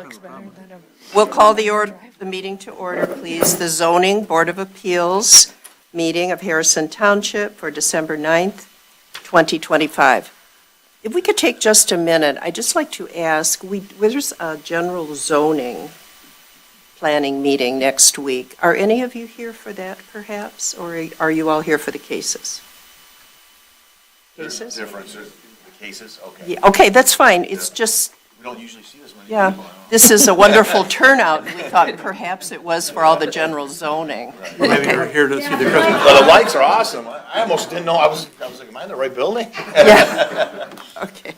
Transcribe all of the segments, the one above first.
looks better than a. We'll call the meeting to order, please. The Zoning Board of Appeals meeting of Harrison Township for December 9th, 2025. If we could take just a minute, I'd just like to ask, there's a general zoning planning meeting next week. Are any of you here for that, perhaps, or are you all here for the cases? Cases? Differences, the cases, okay. Yeah, okay, that's fine. It's just, We don't usually see this many yeah, people. I don't know. this is a wonderful turnout. We thought perhaps it was for all the general zoning. Maybe we're here to see the Christmas. Well, the lights are awesome. I almost didn't know, I was like, am I in the right building? Yeah. Okay.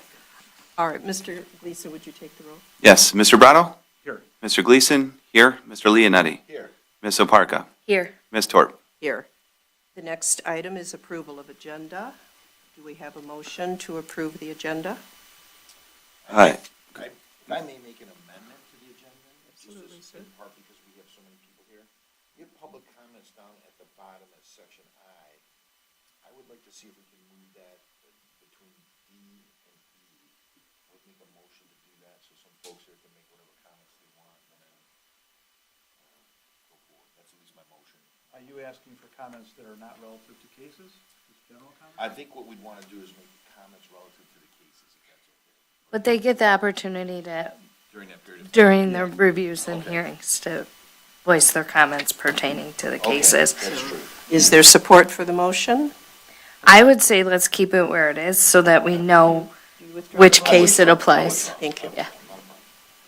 All right, Mr. Gleason, would you take the roll? Yes, Mr. Brado? Here. Mr. Gleason? Here. Mr. Leonetti? Here. Ms. Oparka? Here. Ms. Torp? Here. The next item is approval of agenda. Do we have a motion to approve the agenda? Aye. If I may make an amendment to the agenda, just in part because we have so many people here. We have public comments down at the bottom of section I. I would like to see if we can move that between D and E. I would make a motion to do that, so some folks here can make whatever comments they want, and then go forward. That's at least my motion. Are you asking for comments that are not relative to cases? Just general comments? I think what we'd want to do is make comments relative to the cases, if that's okay, But they get the opportunity to, during that period of time. during the reviews and Okay. hearings, to voice their comments pertaining to the Okay, cases. that's true. Is there support for the motion? I would say let's keep it where it is so that we know Do you withdraw which the case it motion? applies. Thank you. Yeah.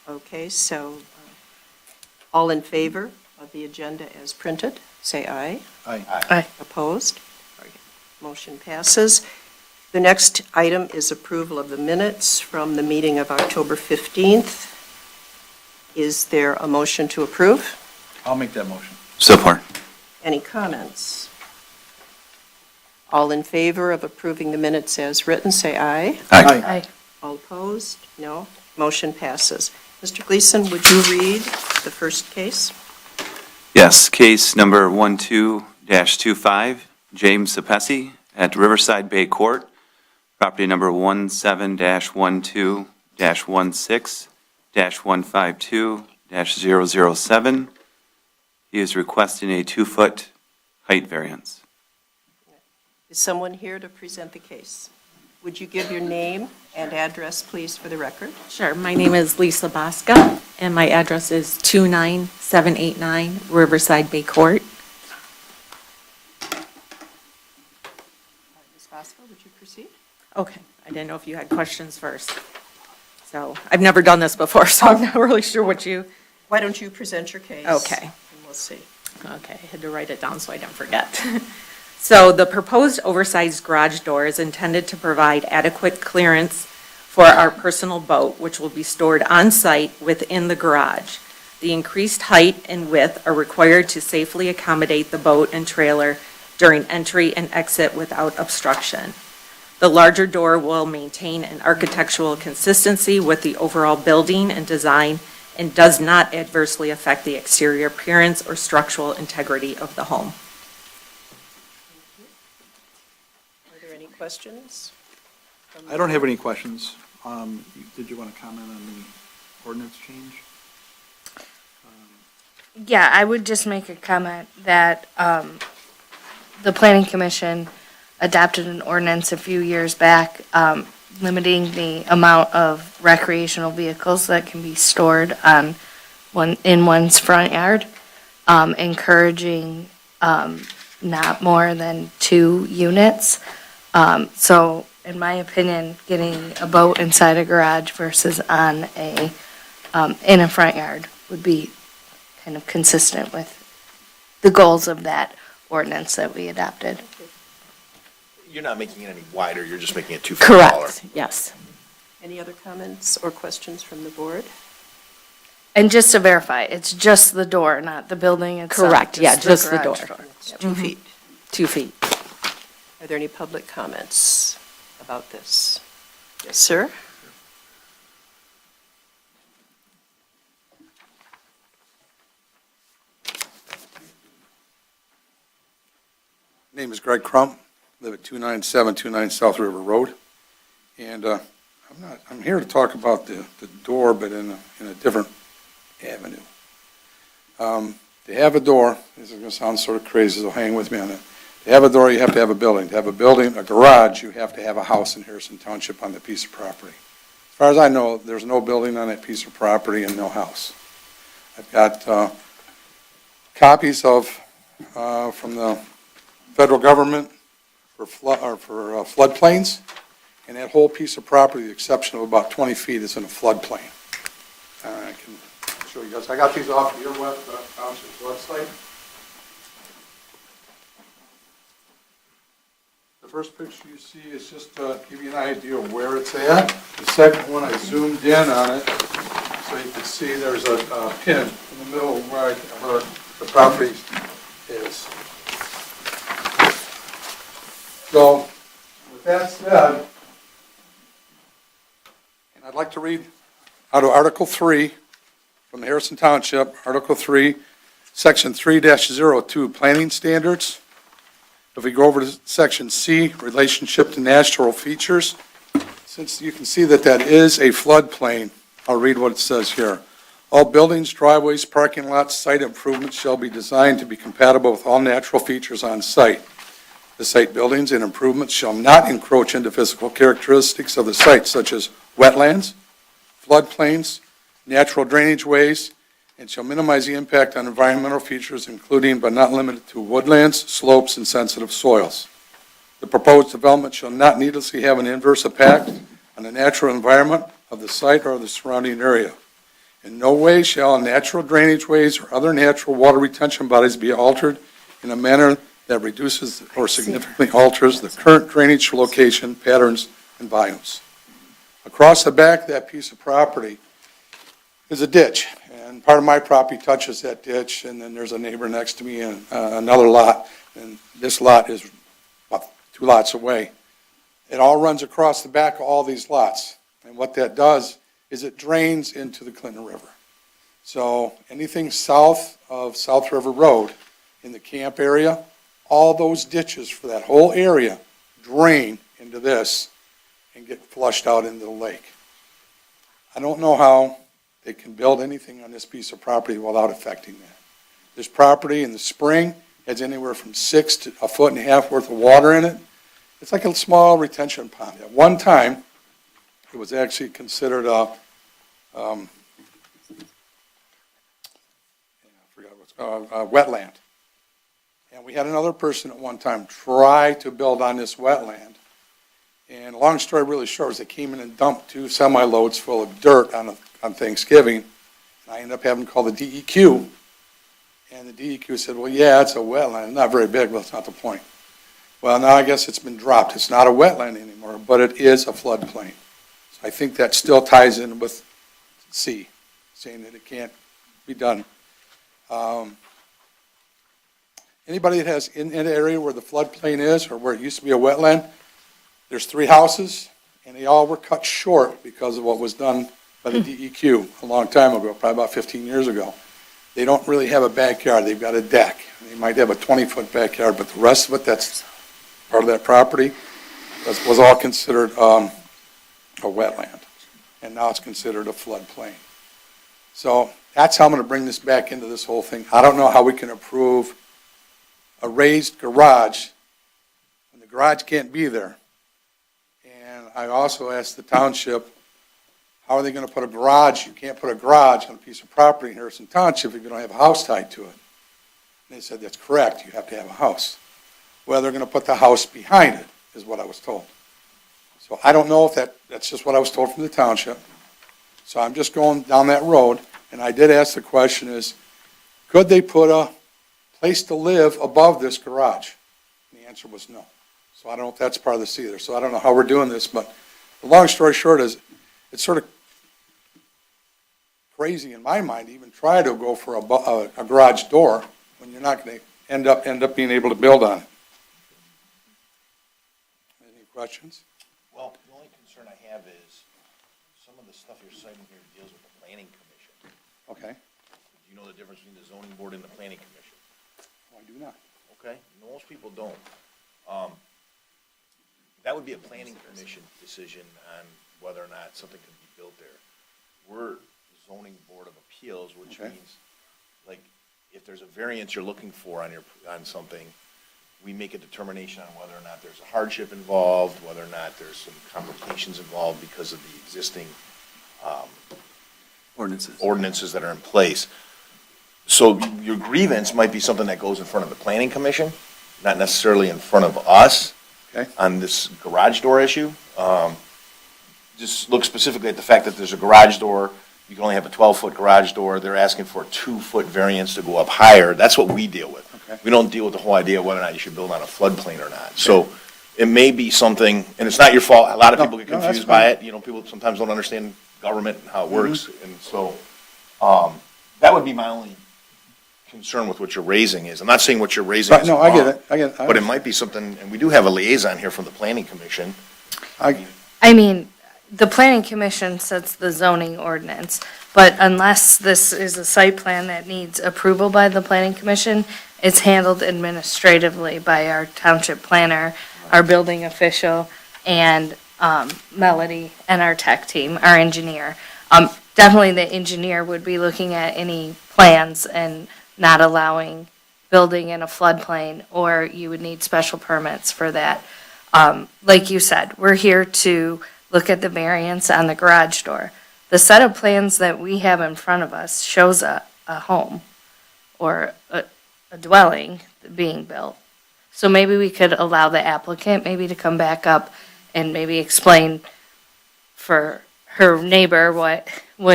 Okay, so all in favor of the agenda as printed, say aye. Aye. Opposed? Motion passes. The next item is approval of the minutes from the meeting of October 15th. Is there a motion to approve? I'll make that motion. Support. Any comments? All in favor of approving the minutes as written, say aye. Aye. Aye. All opposed? No. Motion passes. Mr. Gleason, would you read the first case? Yes, case number 12-25, James Sapesi at Riverside Bay Court, property number 17-12-16-152-007. He is requesting a 2-foot height variance. Is someone here to present the case? Would you give your name and address, please, for the record? Sure. My name is Lisa Bosca, and my address is 29789 Riverside Bay Court. Ms. Bosco, would you proceed? Okay. I didn't know if you had questions first. So I've never done this before, so I'm not really sure what you, Why don't you present your case? Okay. And we'll see. okay, I had to write it down so I didn't forget. So the proposed oversized garage door is intended to provide adequate clearance for our personal boat, which will be stored on-site within the garage. The increased height and width are required to safely accommodate the boat and trailer during entry and exit without obstruction. The larger door will maintain an architectural consistency with the overall building and design and does not adversely affect the exterior appearance or structural integrity of the home. Are there any questions? I don't have any questions. Did you want to comment on the ordinance change? Yeah, I would just make a comment that the Planning Commission adopted an ordinance a few years back limiting the amount of recreational vehicles that can be stored on in one's front yard, encouraging not more than 2 units. So in my opinion, getting a boat inside a garage versus on in a front yard would be kind of consistent with the goals of that ordinance that we adopted. You're not making it any wider, you're just making it 2 feet taller. Correct, yes. Any other comments or questions from the board? And just to verify, it's just the door, not the building itself? Correct, yeah, just the garage door. It's 2 feet. 2 feet. Are there any public comments about this? Yes, sir? Name is Greg Crump, live at 29729 South River Road. And I'm here to talk about the door, but in a different Avenue. To have a door, this is going to sound sort of crazy, so hang with me on it. To have a door, you have to have a building. To have a building, a garage, you have to have a house in Harrison Township on that piece of property. As far as I know, there's no building on that piece of property and no house. I've got copies of, from the federal government for floodplains, and that whole piece of property, with the exception of about 20 feet, is in a floodplain. I can show you guys. I got these off of your township's website. The first picture you see is just to give you an idea of where it's at. The second one, I zoomed in on it, so you can see there's a pin in the middle where the property is. So, with that said, and I'd like to read out of Article 3 from the Harrison Township, Article 3, Section 3-02, Planning Standards. If we go over to Section C, Relationship to Natural Features, since you can see that that is a floodplain, I'll read what it says here. All buildings, driveways, parking lots, site improvements shall be designed to be compatible with all natural features on site. The site buildings and improvements shall not encroach into physical characteristics of the site, such as wetlands, floodplains, natural drainage ways, and shall minimize the impact on environmental features, including but not limited to woodlands, slopes, and sensitive soils. The proposed development shall not needlessly have an adverse impact on the natural environment of the site or the surrounding area. In no way shall natural drainage ways or other natural water retention bodies be altered in a manner that reduces or significantly alters the current drainage location, patterns, and volumes. Across the back of that piece of property is a ditch, and part of my property touches that ditch, and then there's a neighbor next to me and another lot, and this lot is about 2 lots away. It all runs across the back of all these lots, and what that does is it drains into the Clinton River. So anything south of South River Road in the camp area, all those ditches for that whole area drain into this and get flushed out into the lake. I don't know how they can build anything on this piece of property without affecting that. This property in the spring has anywhere from 6 to 1.5 foot worth of water in it. It's like a small retention pond. At one time, it was actually considered a wetland. And we had another person at one time try to build on this wetland. And long story really short is they came in and dumped 2 semi-loads full of dirt on Thanksgiving. And I ended up having to call the DEQ. And the DEQ said, well, yeah, it's a wetland. Not very big, but that's not the point. Well, now I guess it's been dropped. It's not a wetland anymore, but it is a floodplain. So I think that still ties in with C, saying that it can't be done. Anybody that has in an area where the floodplain is or where it used to be a wetland, there's 3 houses, and they all were cut short because of what was done by the DEQ a long time ago, probably about 15 years ago. They don't really have a backyard. They've got a deck. They might have a 20-foot backyard, but the rest of it, that's part of that property, was all considered a wetland, and now it's considered a floodplain. So that's how I'm going to bring this back into this whole thing. I don't know how we can approve a raised garage when the garage can't be there. And I also asked the township, how are they going to put a garage? You can't put a garage on a piece of property in Harrison Township if you don't have a house tied to it. And they said, that's correct, you have to have a house. Well, they're going to put the house behind it, is what I was told. So I don't know if that's just what I was told from the township. So I'm just going down that road, and I did ask the question is, could they put a place to live above this garage? And the answer was no. So I don't know if that's part of this either. So I don't know how we're doing this, but the long story short is, it's sort of crazy in my mind to even try to go for a garage door when you're not going to end up being able to build on it. Any questions? Well, the only concern I have is some of the stuff you're citing here deals with the planning commission. Okay. Do you know the difference between the zoning board and the planning commission? Oh, I do not. Okay, most people don't. That would be a planning commission decision on whether or not something can be built there. The zoning board of appeals, which Okay. means, like, if there's a variance you're looking for on something, we make a determination on whether or not there's a hardship involved, whether or not there's some complications involved because of the existing Ordinances. ordinances that are in place. So your grievance might be something that goes in front of the planning commission, not necessarily in front of us Okay. on this garage door issue. Just look specifically at the fact that there's a garage door, you can only have a 12-foot garage door, they're asking for a 2-foot variance to go up higher, that's what we deal with. Okay. We don't deal with the whole idea of whether or not you should build on a floodplain or not. So it may be something, and it's not your fault, a lot of No, people get no, that's confused by fine. it, people sometimes don't understand government and how it Mm-hmm. works, and so, that would be my only concern with what you're raising is, I'm not saying what you're raising Right, is no, I get wrong, it, I get it. but it might be something, and we do have a liaison here from the planning commission. I mean, the planning commission sets the zoning ordinance, but unless this is a site plan that needs approval by the planning commission, it's handled administratively by our township planner, our building official, and Melody and our tech team, our engineer. Definitely the engineer would be looking at any plans and not allowing building in a floodplain, or you would need special permits for that. Like you said, we're here to look at the variance on the garage door. The set of plans that we have in front of us shows a home or a dwelling being built. So maybe we could allow the applicant maybe to come back up and maybe explain for her neighbor what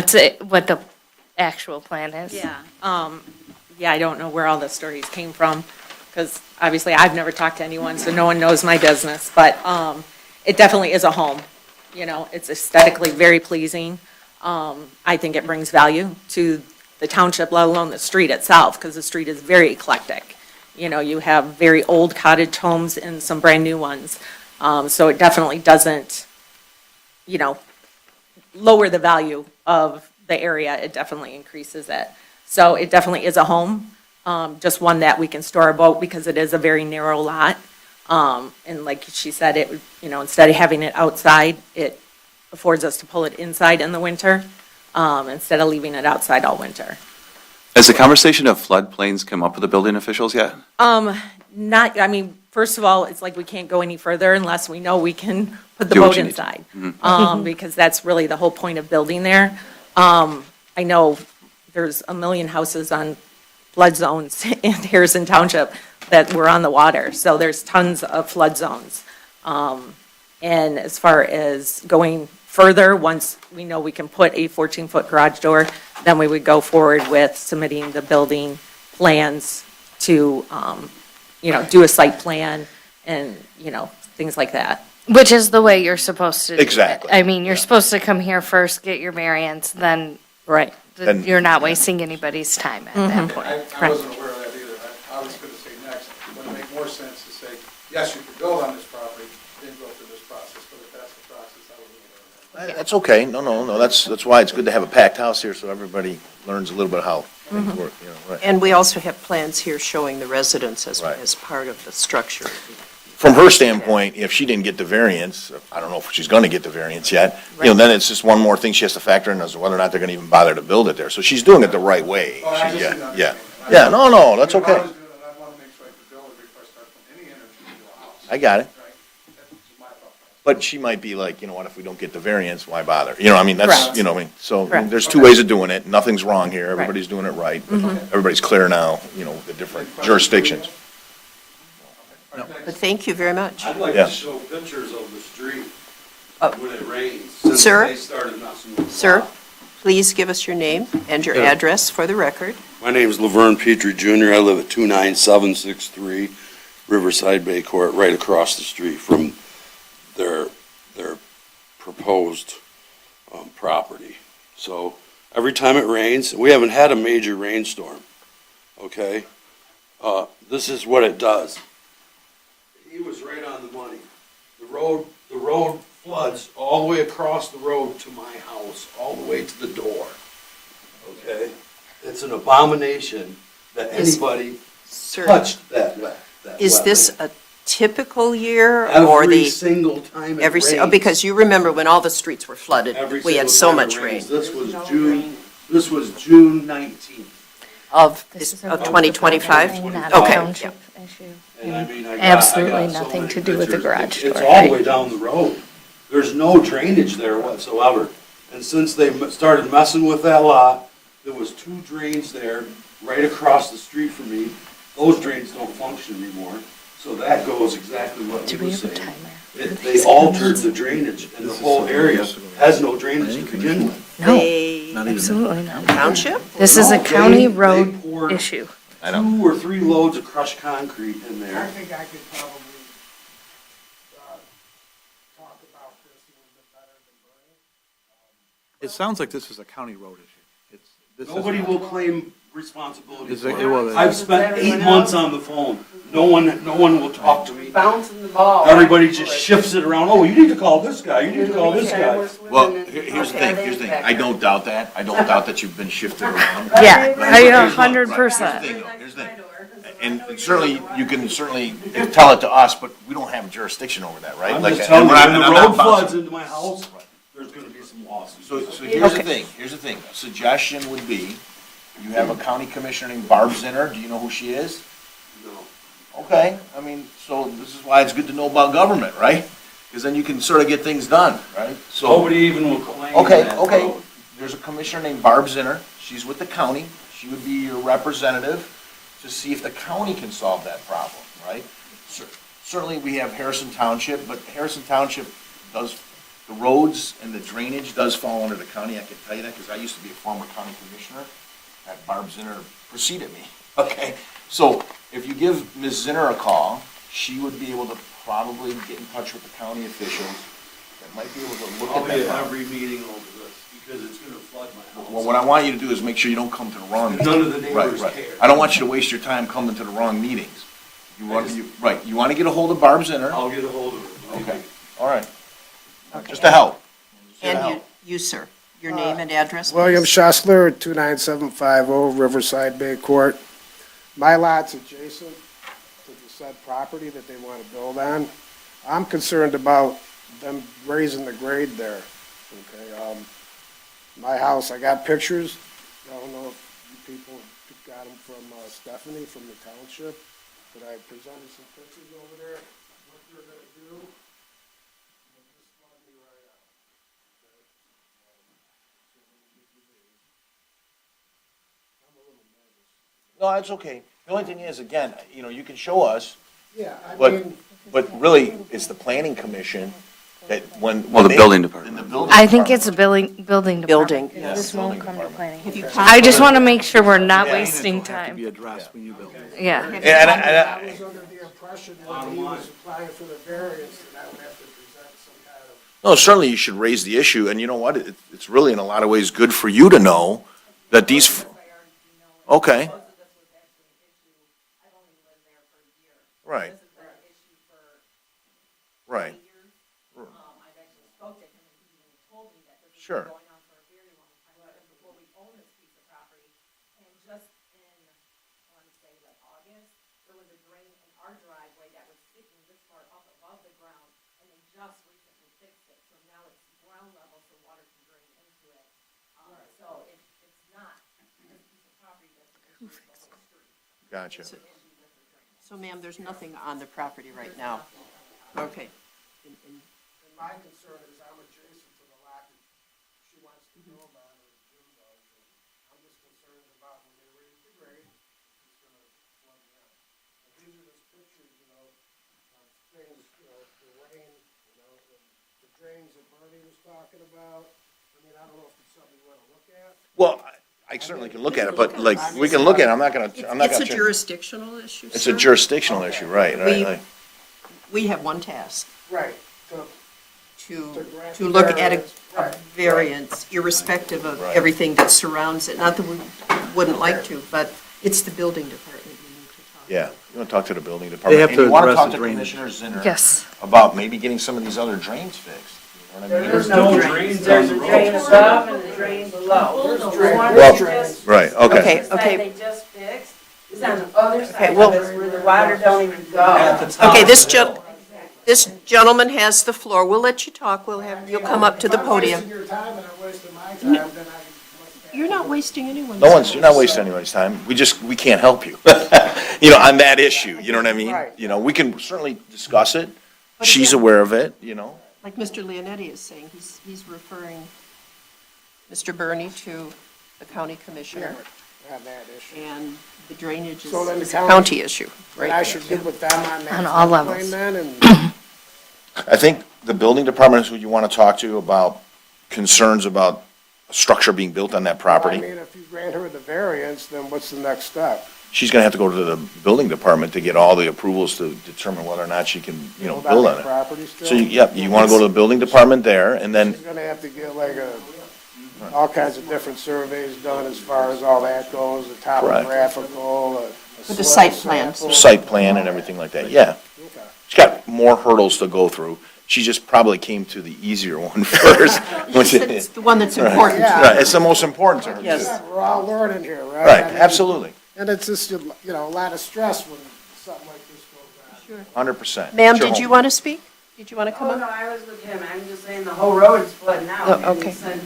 the actual plan is. Yeah, I don't know where all the stories came from, because obviously I've never talked to anyone, so no one knows my business, but, it definitely is a home. It's aesthetically very pleasing. I think it brings value to the township, let alone the street itself, because the street is very eclectic. You have very old cottage homes and some brand-new ones. So it definitely doesn't, lower the value of the area. It definitely increases it. So it definitely is a home, just one that we can store a boat because it is a very narrow lot. And like she said, it would, instead of having it outside, it affords us to pull it inside in the winter, instead of leaving it outside all winter. Has the conversation of floodplains come up with the building officials yet? First of all, it's like we can't go any further unless we know we can put the Do what boat you need to. inside. Because that's really the whole point of building there. I know there's a million houses on flood zones in Harrison Township that were on the water, so there's tons of flood zones. And as far as going further, once we know we can put a 14-foot garage door, then we would go forward with submitting the building plans to, do a site plan and, things like that. Which is the way you're supposed to do it. Exactly. I mean, you're supposed to come here first, get your variance, then Right. Then- you're not wasting anybody's time at that point. I wasn't aware of that either. I was going to say next, would it make more sense to say, yes, you could build on this property, then go through this process, but if that's the process, I wouldn't go there. That's okay, no, that's why it's good to have a packed house here, so everybody learns a little bit how things work, right. And we also have plans here showing the residence Right. as part of the structure. From her standpoint, if she didn't get the variance, I don't know if she's gonna get the variance yet, Right. then it's just one more thing she has to factor in as to whether or not they're gonna even bother to build it there, so she's doing it the right way. Oh, I She- just Yeah, didn't yeah, understand. yeah, no, that's If I okay, was doing it, I'd want to make sure I could build it before I start putting any energy into a house. I got it. Right? That's just my thought process. But she might be like, what if we don't get the variance, why bother? That's, Correct. so Correct. there's two ways of doing it, nothing's wrong here, everybody's doing it right, but everybody's clear now, the different jurisdictions. But thank you very much. I'd like Yeah. to show pictures of the street Oh. when it rains. Since Sir? they started messing with the Sir, lot. please give us your name and your Yeah. address for the record. My name is Laverne Petrie Jr. I live at 29763 Riverside Bay Court, right across the street from their proposed property. So every time it rains, we haven't had a major rainstorm, okay? This is what it does. He was right on the money. The road floods all the way across the road to my house, all the way to the door, okay? It's an abomination that anybody Sir, touched that is this wetland. a typical year or Every the, single time it every, rains. because you remember when all the streets were flooded, Every we had single so time it much rain. rains. This was June, This was June 19th. Of This is of about 2025? the not a Okay. township issue. And I mean, I got Absolutely so nothing many to do with the pictures. garage It's door, all the right? way down the road. There's no drainage there whatsoever. And since they started messing with that lot, there was 2 drains there right across the street from me. Those drains don't function anymore. So that goes exactly what Do we we were have a saying. timer? They altered the drainage, and the whole area has no drainage to begin with. No, They, absolutely not. township? This is a No, county they road poured issue. 2 or 3 loads of crushed concrete in I there. think I could probably, talk about this a little bit better than Bernie. It sounds like this is a county road issue. This Nobody isn't- will claim responsibility Is for it- it. well, I've spent 8 months on the phone. No one will talk to me. Bouncing the ball. Everybody just shifts it around. Oh, you need to call this guy, you need to call this guy. Well, here's the thing, I don't doubt that, I don't doubt that you've been shifted around. Yeah, But I here's the- 100%. Here's the thing, and certainly, you can certainly tell it to us, but we don't have jurisdiction over that, right? I'm Like, just telling you, and when I'm the not road bouncing- floods into my house, there's gonna be some lawsuits. So here's the thing, a suggestion would be, you have a county commissioner named Barb Zinner, do you know who she is? No. Okay, I mean, so this is why it's good to know about government, right? Because then you can sort of get things done, right? So. Nobody even will claim Okay, that okay, road. there's a commissioner named Barb Zinner, she's with the county, she would be your representative to see if the county can solve that problem, right? Certainly, we have Harrison Township, but Harrison Township does, the roads and the drainage does fall under the county, I can tell you that, because I used to be a former county commissioner, that Barb Zinner preceded me, okay? So, if you give Ms. Zinner a call, she would be able to probably get in touch with the county officials that might be able to look I'll at be that at problem. every meeting over this, because it's gonna flood my house. Well, what I want you to do is make sure you don't come to the wrong. None of the Right, neighbors right. care. I don't want you to waste your time coming to the wrong meetings. You want, right, you want to get a hold of Barb Zinner. I'll get a hold of it. believe Okay, me. all right. Just to help. Just to And help. you, sir, your name and address? William Schussler, 29750 Riverside Bay Court. My lot's adjacent to the said property that they want to build on. I'm concerned about them raising the grade there, okay? My house, I got pictures, I don't know if you people got them from Stephanie from the township, but I presented some pictures over there, what they're gonna do. They'll just flood me right out, okay? So let me give you these. I'm a little nervous. No, that's okay. The only thing is, again, you can show us, Yeah, I But- mean, but really, it's the planning commission that when. Well, the they- building department. and the building I think it's a department. building department. Building, Yeah, This building won't come to department. planning. Have you I just want to make sure we're not Yeah. wasting Have to time. be addressed when you build it. Yeah. And I was under the impression when Bottom he line. was applying for the variance that I would have to present some kind of. No, certainly you should raise the issue, and you know what? It's really in a lot of ways good for you to know that these. Okay. Right. Right. Sure. Gotcha. So ma'am, there's nothing on the property right now. Okay. And And my concern is I'm adjacent to the lot that she wants to build on, or Jim does. And I'm just concerned about when they raise the grade, it's gonna flood me out. And these are just pictures, of things, the rain, and the drains that Bernie was talking about. I mean, I don't know if it's something you wanna look at. Well, I certainly can look at it, but like, we can look at it, I'm not gonna. it's a jurisdictional issue, It's sir. a jurisdictional issue, right, We- right. We have one task, Right. to look at a Right. variance irrespective of Right. everything that surrounds it. Not that we wouldn't like to, but it's the building department we need to talk to. Yeah, you wanna talk to the building department. have and to you wanna address talk the to drainage. Commissioner Zinner. Yes. About maybe getting some of these other drains fixed, you know what I mean? There's no drains down the road. above and a drain below. The one Well, they just- right, okay. Okay. They just fixed is on the other Okay, side well- of us where the water don't even At the go. top. Okay, this gentleman has the floor. We'll let you talk. You'll come up to the podium. If I'm wasting your time and I'm wasting my time, then I must You're not wasting anyone's. You're not wasting anyone's time. We can't help you. On that issue, you know what I mean? Right. We can certainly discuss it. But She's again- aware of it, Like Mr. Leonetti is saying, he's referring Mr. Burney to the county commissioner, Have that issue. and the drainage So then the is a county- county issue, But I right? should get with them on that. On all floodplain levels. then, and I think the building department is who you want to talk to about concerns about a structure being built on that I property. mean, if you grant her the variance, then what's the next step? She's going to have to go to the building department to get all the approvals to determine whether or not she can, Build build that on it. property still? So, you want to go to the building department there, and then, She's gonna have to get like all kinds of different surveys done as far as all that goes, the topographical, With the site plan. site plan and everything like that, yeah. Okay. She's got more hurdles to go through. She just probably came to the easier one first. which is- It's the one that's important. Yeah. Right, it's the most important to her, too. Yes. We're all learning here, right? Right, I mean, absolutely, And it's just, a lot of stress when something like this goes on. 100%. Ma'am, It's your did you home. want to speak? Did you want to come Oh, up? no, I was with him, I'm just saying the whole road is flooding out. Oh, I mean, okay. Since,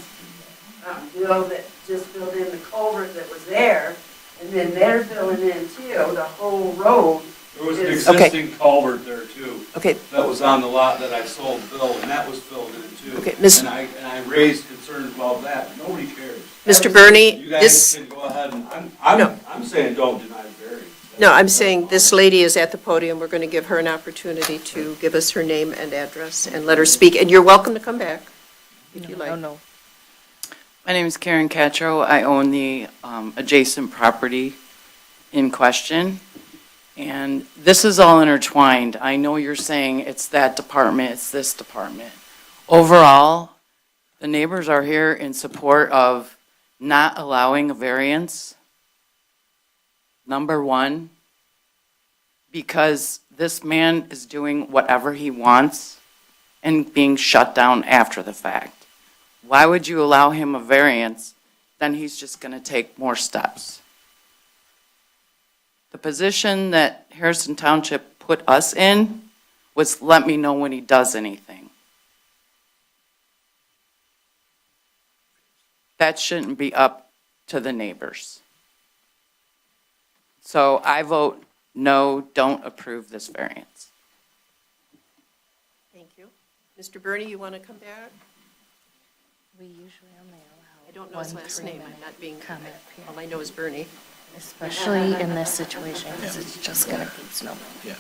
Bill that just filled in the culvert that was there, and then they're filling in too, the whole road. There was an is- Okay. existing culvert there too, Okay, that was on the lot that I sold Bill, and that was filled in too. Okay, Miss- And I raised concerns about that, nobody cares. Mr. Burney, You guys this, can go ahead and, No. I'm saying don't deny variance. no, I'm saying this lady is at the podium. We're going to give her an opportunity to give us her name and address and let her speak. And you're welcome to come back if you No, like. no. My name is Karen Catro. I own the adjacent property in question, and this is all intertwined. I know you're saying it's that department, it's this department. Overall, the neighbors are here in support of not allowing a variance, number one, because this man is doing whatever he wants and being shut down after the fact. Why would you allow him a variance? Then he's just going to take more steps. The position that Harrison Township put us in was let me know when he does anything. That shouldn't be up to the neighbors. So I vote no, don't approve this variance. Thank you. Mr. Burney, you want to come back? We usually only allow. I don't know his one last name. I'm 3-minute not being, comment all I know is Burney. Especially in this situation, because it's just gonna keep snowballing. Yeah.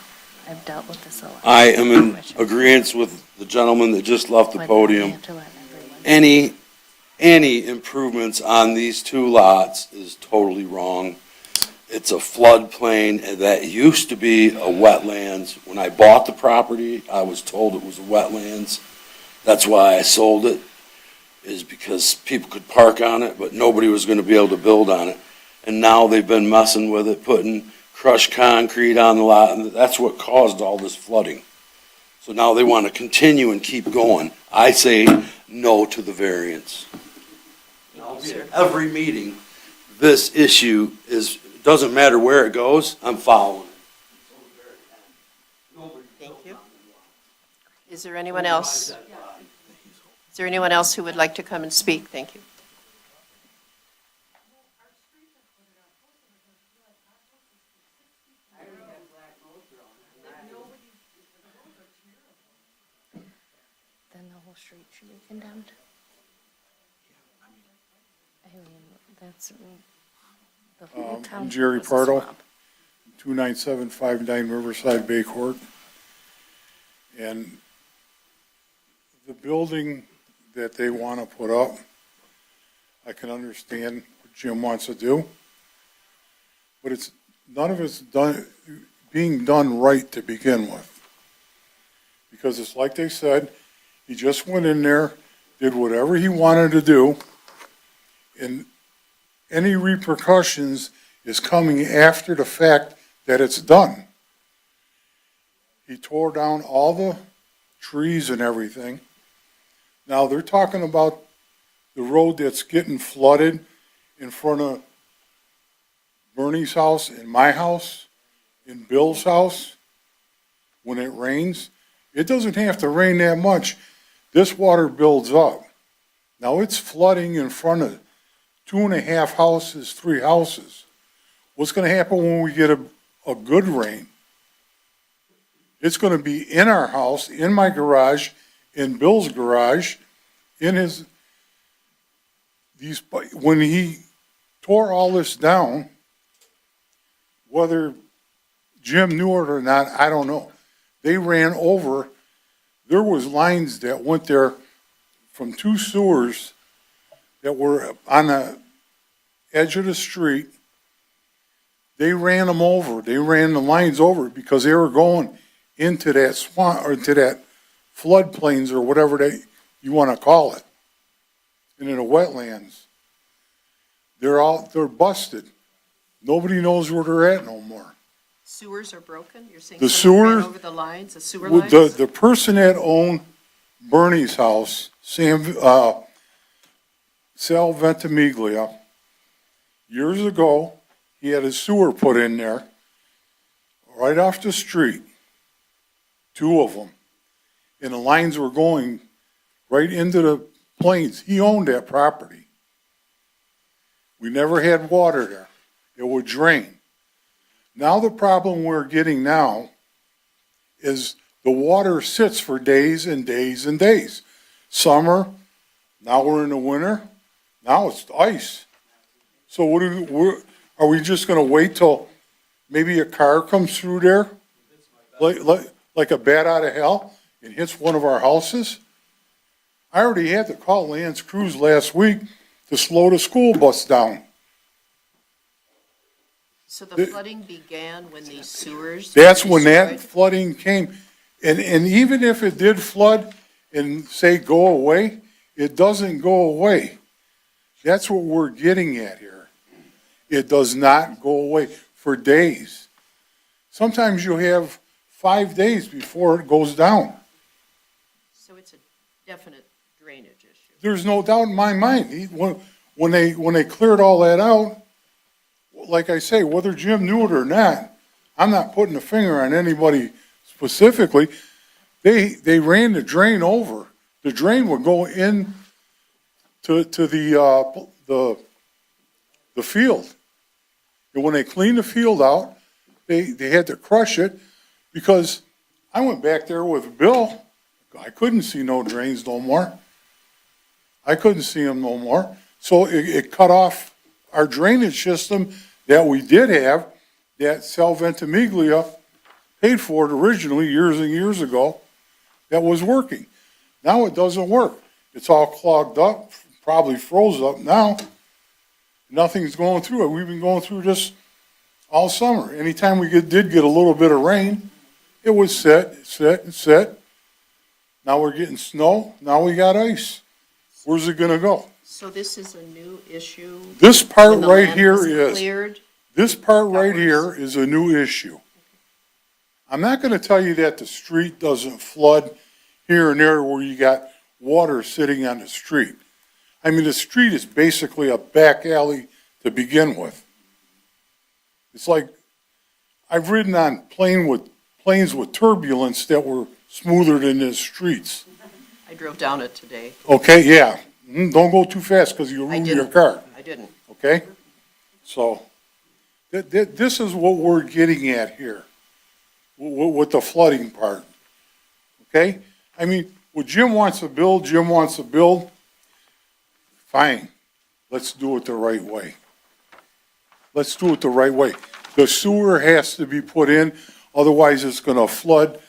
I've dealt with this a lot. I am in agreement with the gentleman that just left the But I podium. have to let everyone- Any improvements on these two lots is totally wrong. It's a floodplain that used to be a wetlands. When I bought the property, I was told it was a wetlands. That's why I sold it, is because people could park on it, but nobody was gonna be able to build on it. And now they've been messing with it, putting crushed concrete on the lot, and that's what caused all this flooding. So now they want to continue and keep going. I say no to the variance. And I'll be at every meeting, this issue is, doesn't matter where it goes, I'm following it. Thank you. Is there anyone else? Is there anyone else who would like to come and speak? Thank you. Then the whole street should be condemned. I mean, that's, the whole town. I'm Jerry was a Pardo. swamp. 29759 Riverside Bay Court. And the building that they want to put up, I can understand what Jim wants to do, but it's, none of it's being done right to begin with. Because it's like they said, he just went in there, did whatever he wanted to do, and any repercussions is coming after the fact that it's done. He tore down all the trees and everything. Now, they're talking about the road that's getting flooded in front of Bernie's house, in my house, in Bill's house, when it rains. It doesn't have to rain that much. This water builds up. Now, it's flooding in front of 2.5 houses, 3 houses. What's gonna happen when we get a good rain? It's gonna be in our house, in my garage, in Bill's garage, in his, when he tore all this down, whether Jim knew it or not, I don't know. They ran over, there was lines that went there from 2 sewers that were on the edge of the street. They ran them over, they ran the lines over because they were going into that swamp, or into that floodplains, or whatever you wanna call it, into the wetlands. They're busted. Nobody knows where they're at no more. Sewers are broken? You're saying The someone ran sewer- over the lines, the sewer With lines? the person that owned Bernie's house, Sal Ventimiglia, years ago, he had a sewer put in there, right off the street, 2 of them. And the lines were going right into the plains. He owned that property. We never had water there. It would drain. Now the problem we're getting now is the water sits for days and days and days. Summer, now we're in the winter, now it's ice. So are we just gonna wait till maybe a car comes through there? Like a bat out of hell and hits one of our houses? I already had to call Lance Cruz last week to slow the school bus down. So the flooding began when these sewers? That's were when that destroyed? flooding came. And even if it did flood and say go away, it doesn't go away. That's what we're getting at here. It does not go away for days. Sometimes you have 5 days before it goes down. So it's a definite drainage issue. There's no doubt in my mind. When they cleared all that out, like I say, whether Jim knew it or not, I'm not putting a finger on anybody specifically. They ran the drain over. The drain would go in to the field. And when they cleaned the field out, they had to crush it, because I went back there with Bill. I couldn't see no drains no more. I couldn't see them no more. So it cut off our drainage system that we did have, that Sal Ventimiglia paid for it originally years and years ago, that was working. Now it doesn't work. It's all clogged up, probably froze up now. Nothing's going through it. We've been going through this all summer. Anytime we did get a little bit of rain, it would sit. Now we're getting snow, now we got ice. Where's it gonna go? So this is a new issue? This part when the right land here was is. cleared? This part right here is a new issue. I'm not gonna tell you that the street doesn't flood here and there where you got water sitting on the street. I mean, the street is basically a back alley to begin with. It's like, I've ridden on planes with turbulence that were smoother than the streets. I drove down it today. Okay, yeah. Don't go too fast because you'll I ruin your didn't. car. I didn't. Okay? So, this is what we're getting at here, with the flooding part. Okay? I mean, what Jim wants to build, fine. Let's do it the right way. Let's do it the right way. The sewer has to be put in, otherwise it's gonna flood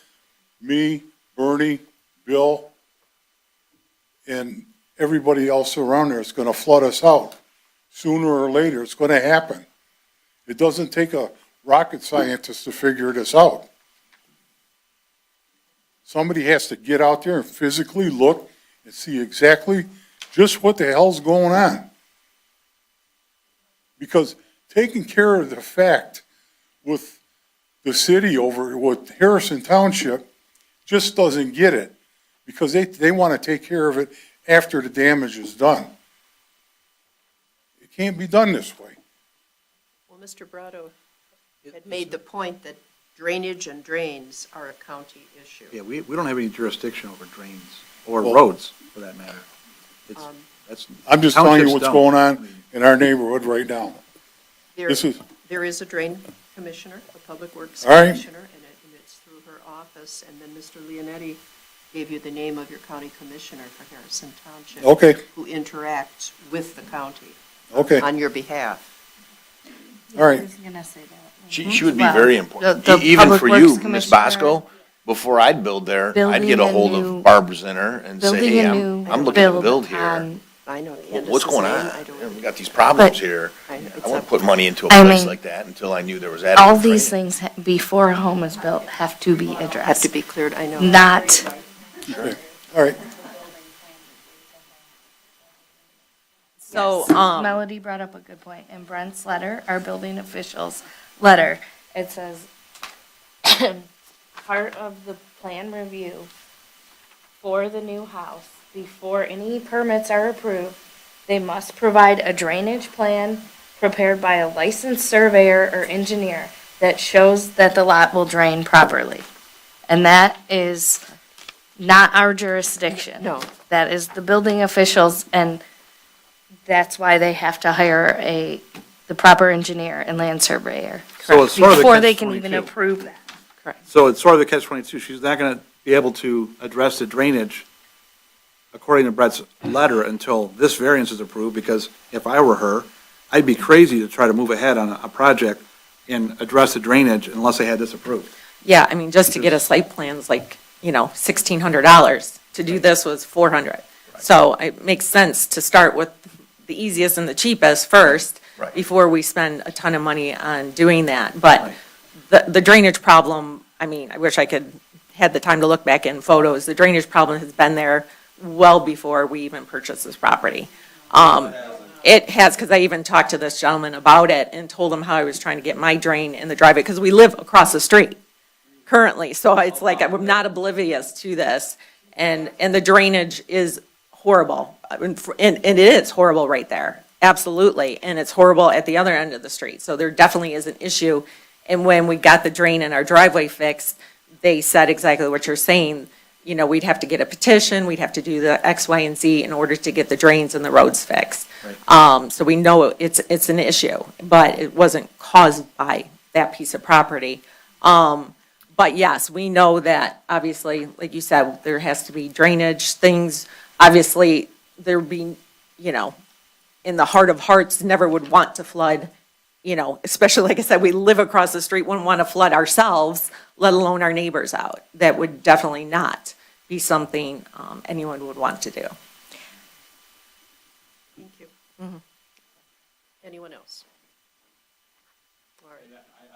me, Bernie, Bill, and everybody else around there. It's gonna flood us out. Sooner or later, it's gonna happen. It doesn't take a rocket scientist to figure this out. Somebody has to get out there and physically look and see exactly just what the hell's going on. Because taking care of the fact with the city over, with Harrison Township, just doesn't get it. Because they want to take care of it after the damage is done. It can't be done this way. Well, Mr. Brado had made the point that drainage and drains are a county issue. Yeah, we don't have any jurisdiction over drains, or Well- roads, for that matter. It's I'm just telling you Townships what's don't. going on in our neighborhood right now. There, This is, there is a drain commissioner, a public works All right. commissioner, and it's through her office. And then Mr. Leonetti gave you the name of your county commissioner for Harrison Township. Okay. Who interacts with the county okay, on your behalf. all right. I was gonna say that. She would be Well, very important. the Even Public for Works you, Ms. Commissioner- Bosco, before I'd build there, I'd Building get a a hold new- of Barb Zinner and say, Building hey, a new I'm looking to build here. on- I know What's Candace's going name. on? I don't- You know, we got these problems But- here. I- I it's wouldn't up- put money into a I place mean, like that until I knew there was adequate All these drainage. things, before a home is built, have to be Have to addressed. be cleared, I know. Not, All right, So, Melody brought up a good point. In Brent's letter, our building official's letter, it says, part of the plan review for the new house, before any permits are approved, they must provide a drainage plan prepared by a licensed surveyor or engineer that shows that the lot will drain properly. And that is not our jurisdiction. No. That is the building officials, and that's why they have to hire the proper engineer and land surveyor. So it's sort of the Before they can even catch-22. approve that. So it's sort of the catch-22. She's not going to be able to address the drainage, according to Brett's letter, until this variance is approved, because if I were her, I'd be crazy to try to move ahead on a project and address the drainage unless I had this approved. yeah, I mean, just to get a site plan is like, $1,600. To do this was $400. So it makes sense to start with the easiest and the cheapest first, Right. before we spend a ton of money on doing that. But the drainage problem, I mean, I wish I could, had the time to look back in photos. The drainage problem has been there well before we even purchased this property. It has, because I even talked to this gentleman about it and told him how I was trying to get my drain in the driveway, because we live across the street currently. So it's like, I'm not oblivious to this. And the drainage is horrible. And it is horrible right there. Absolutely. And it's horrible at the other end of the street. So there definitely is an issue. And when we got the drain in our driveway fixed, they said exactly what you're saying. We'd have to get a petition, we'd have to do the X, Y, and Z in order to get the drains and the roads fixed. So we know it's an issue, but it wasn't caused by that piece of property. But yes, we know that, obviously, like you said, there has to be drainage, things, obviously, there be, in the heart of hearts, never would want to flood, especially, like I said, we live across the street, wouldn't want to flood ourselves, let alone our neighbors out. That would definitely not be something anyone would want to do. Thank you. Anyone else? All right.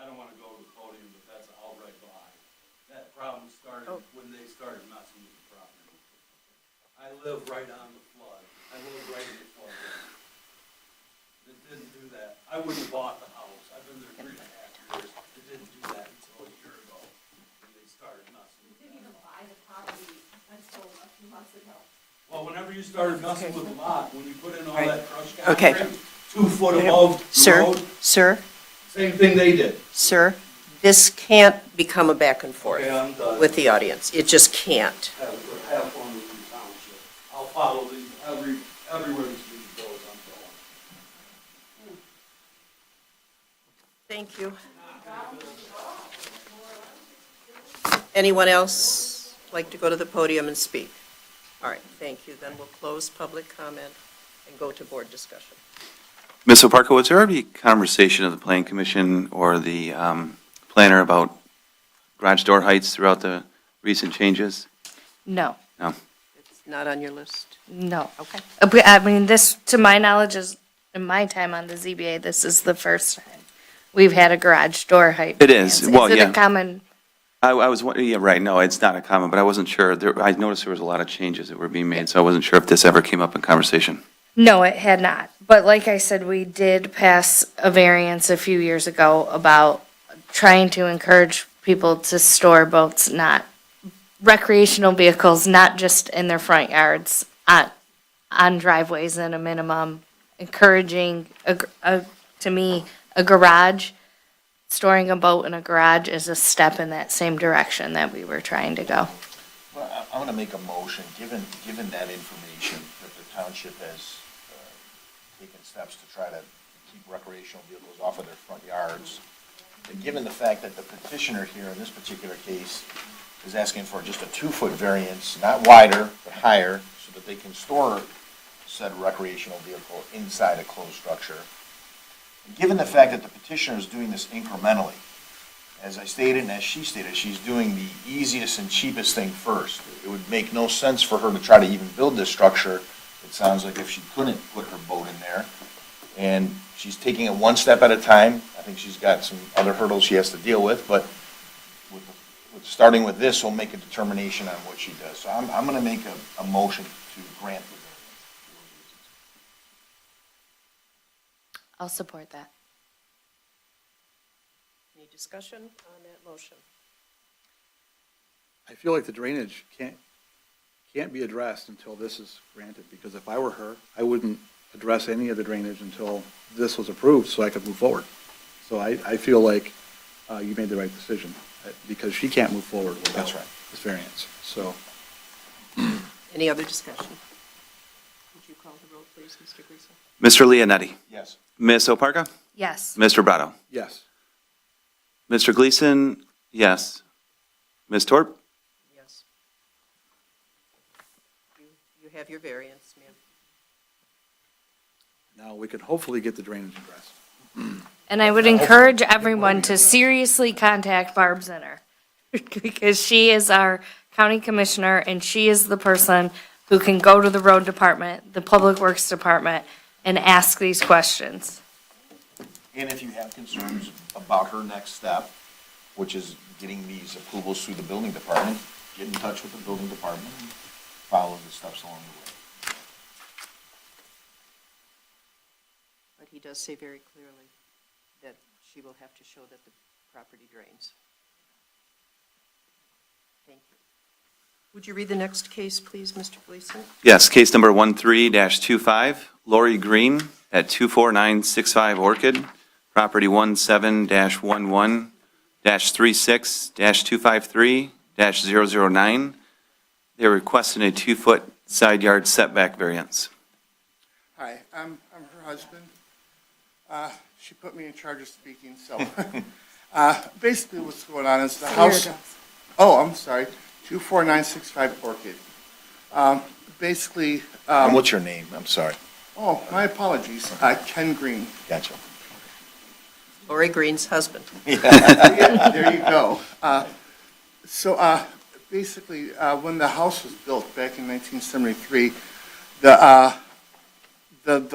I don't want to go to the podium, but that's an outright lie. That problem started when they started messing with the property. I live right on the flood. I live right in the flood. It didn't do that. I wouldn't have bought the house. I've been there 3.5 years. It didn't do that until a year ago when they started messing with it. Didn't even buy the property until a few months ago. Well, whenever you started messing with the lot, when you put in all Right. that crushed Okay. concrete, 2 foot above the Sir, road, sir, same thing they did. sir, this can't become a back and forth Okay, I'm done. with the audience. It just can't. Have fun with the township. I'll follow these, everywhere this meeting goes, I'm going. Thank you. Anyone else like to go to the podium and speak? All right, thank you. Then we'll close public comment and go to board discussion. Ms. O'Parker, was there any conversation of the Planning Commission or the planner about garage door heights throughout the recent changes? No, It's not on your list? no. Okay. I mean, this, to my knowledge, is, in my time on the ZBA, this is the first time we've had a garage door height. It is. variance. Well, Is it yeah. a common, I was, yeah, right, no, it's not a common, but I wasn't sure. I noticed there was a lot of changes that were being made, so I wasn't sure if this ever came up in conversation. no, it had not. But like I said, we did pass a variance a few years ago about trying to encourage people to store boats, not recreational vehicles, not just in their front yards, on driveways in a minimum, encouraging, to me, a garage, storing a boat in a garage is a step in that same direction that we were trying to go. Well, I want to make a motion, given that information, that the Township has taken steps to try to keep recreational vehicles off of their front yards. And given the fact that the petitioner here in this particular case is asking for just a 2-foot variance, not wider, but higher, so that they can store said recreational vehicle inside a closed structure. And given the fact that the petitioner is doing this incrementally, as I stated and as she stated, she's doing the easiest and cheapest thing first. It would make no sense for her to try to even build this structure, it sounds like, if she couldn't put her boat in there. And she's taking it one step at a time. I think she's got some other hurdles she has to deal with, but starting with this, we'll make a determination on what she does. So I'm going to make a motion to grant the variance. I'll support that. Any discussion on that motion? I feel like the drainage can't be addressed until this is granted, because if I were her, I wouldn't address any of the drainage until this was approved, so I could move forward. So I feel like you made the right decision, because she can't move forward without That's right. this variance, so. Any other discussion? Would you call the roll, please, Mr. Gleason? Mr. Leonetti? Yes. Ms. Oparka? Yes. Mr. Brado? Yes. Mr. Gleason, yes. Ms. Torp? Yes. You have your variance, ma'am. Now, we can hopefully get the drainage addressed. And I would encourage everyone to seriously contact Barb Zinner, because she is our county commissioner, and she is the person who can go to the road department, the public works department, and ask these questions. And if you have concerns about her next step, which is getting these approvals through the building department, get in touch with the building department and follow the steps along the way. But he does say very clearly that she will have to show that the property drains. Thank you. Would you read the next case, please, Mr. Gleason? Yes, case number 13-25, Lori Green at 24965 Orchid, property 17-11-36-253-009. They're requesting a 2-foot side yard setback variance. Hi, I'm her husband. She put me in charge of speaking, so. Basically, what's going on is the house. Oh, I'm sorry, 24965 Orchid. Basically. And what's your name? I'm sorry. Oh, my apologies, Ken Green. Gotcha. Lori Green's husband. There you go. So basically, when the house was built back in 1973, the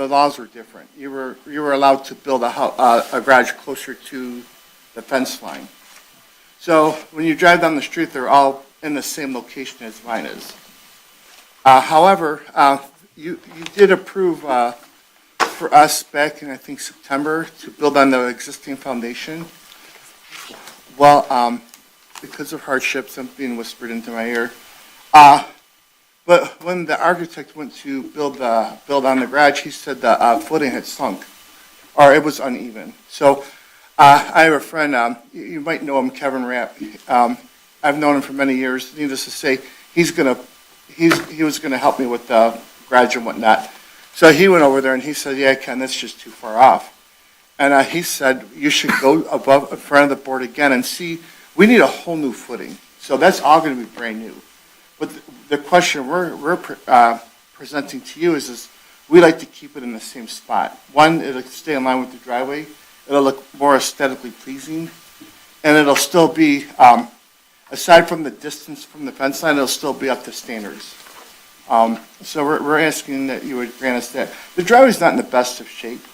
laws were different. You were allowed to build a garage closer to the fence line. So when you drive down the street, they're all in the same location as mine is. However, you did approve for us back in, I think, September to build on the existing foundation. Well, because of hardships, I'm being whispered into my ear. But when the architect went to build on the garage, he said the footing had sunk, or it was uneven. So I have a friend, you might know him, Kevin Rapp. I've known him for many years. Needless to say, he was gonna help me with the garage and whatnot. So he went over there and he said, "Yeah, Ken, that's just too far off." And he said, "You should go above in front of the board again and see. We need a whole new footing. So that's all going to be brand new." But the question we're presenting to you is we like to keep it in the same spot. One, it'll stay in line with the driveway. It'll look more aesthetically pleasing, and it'll still be, aside from the distance from the fence line, it'll still be up to standards. So we're asking that you would grant us that. The driveway's not in the best of shape,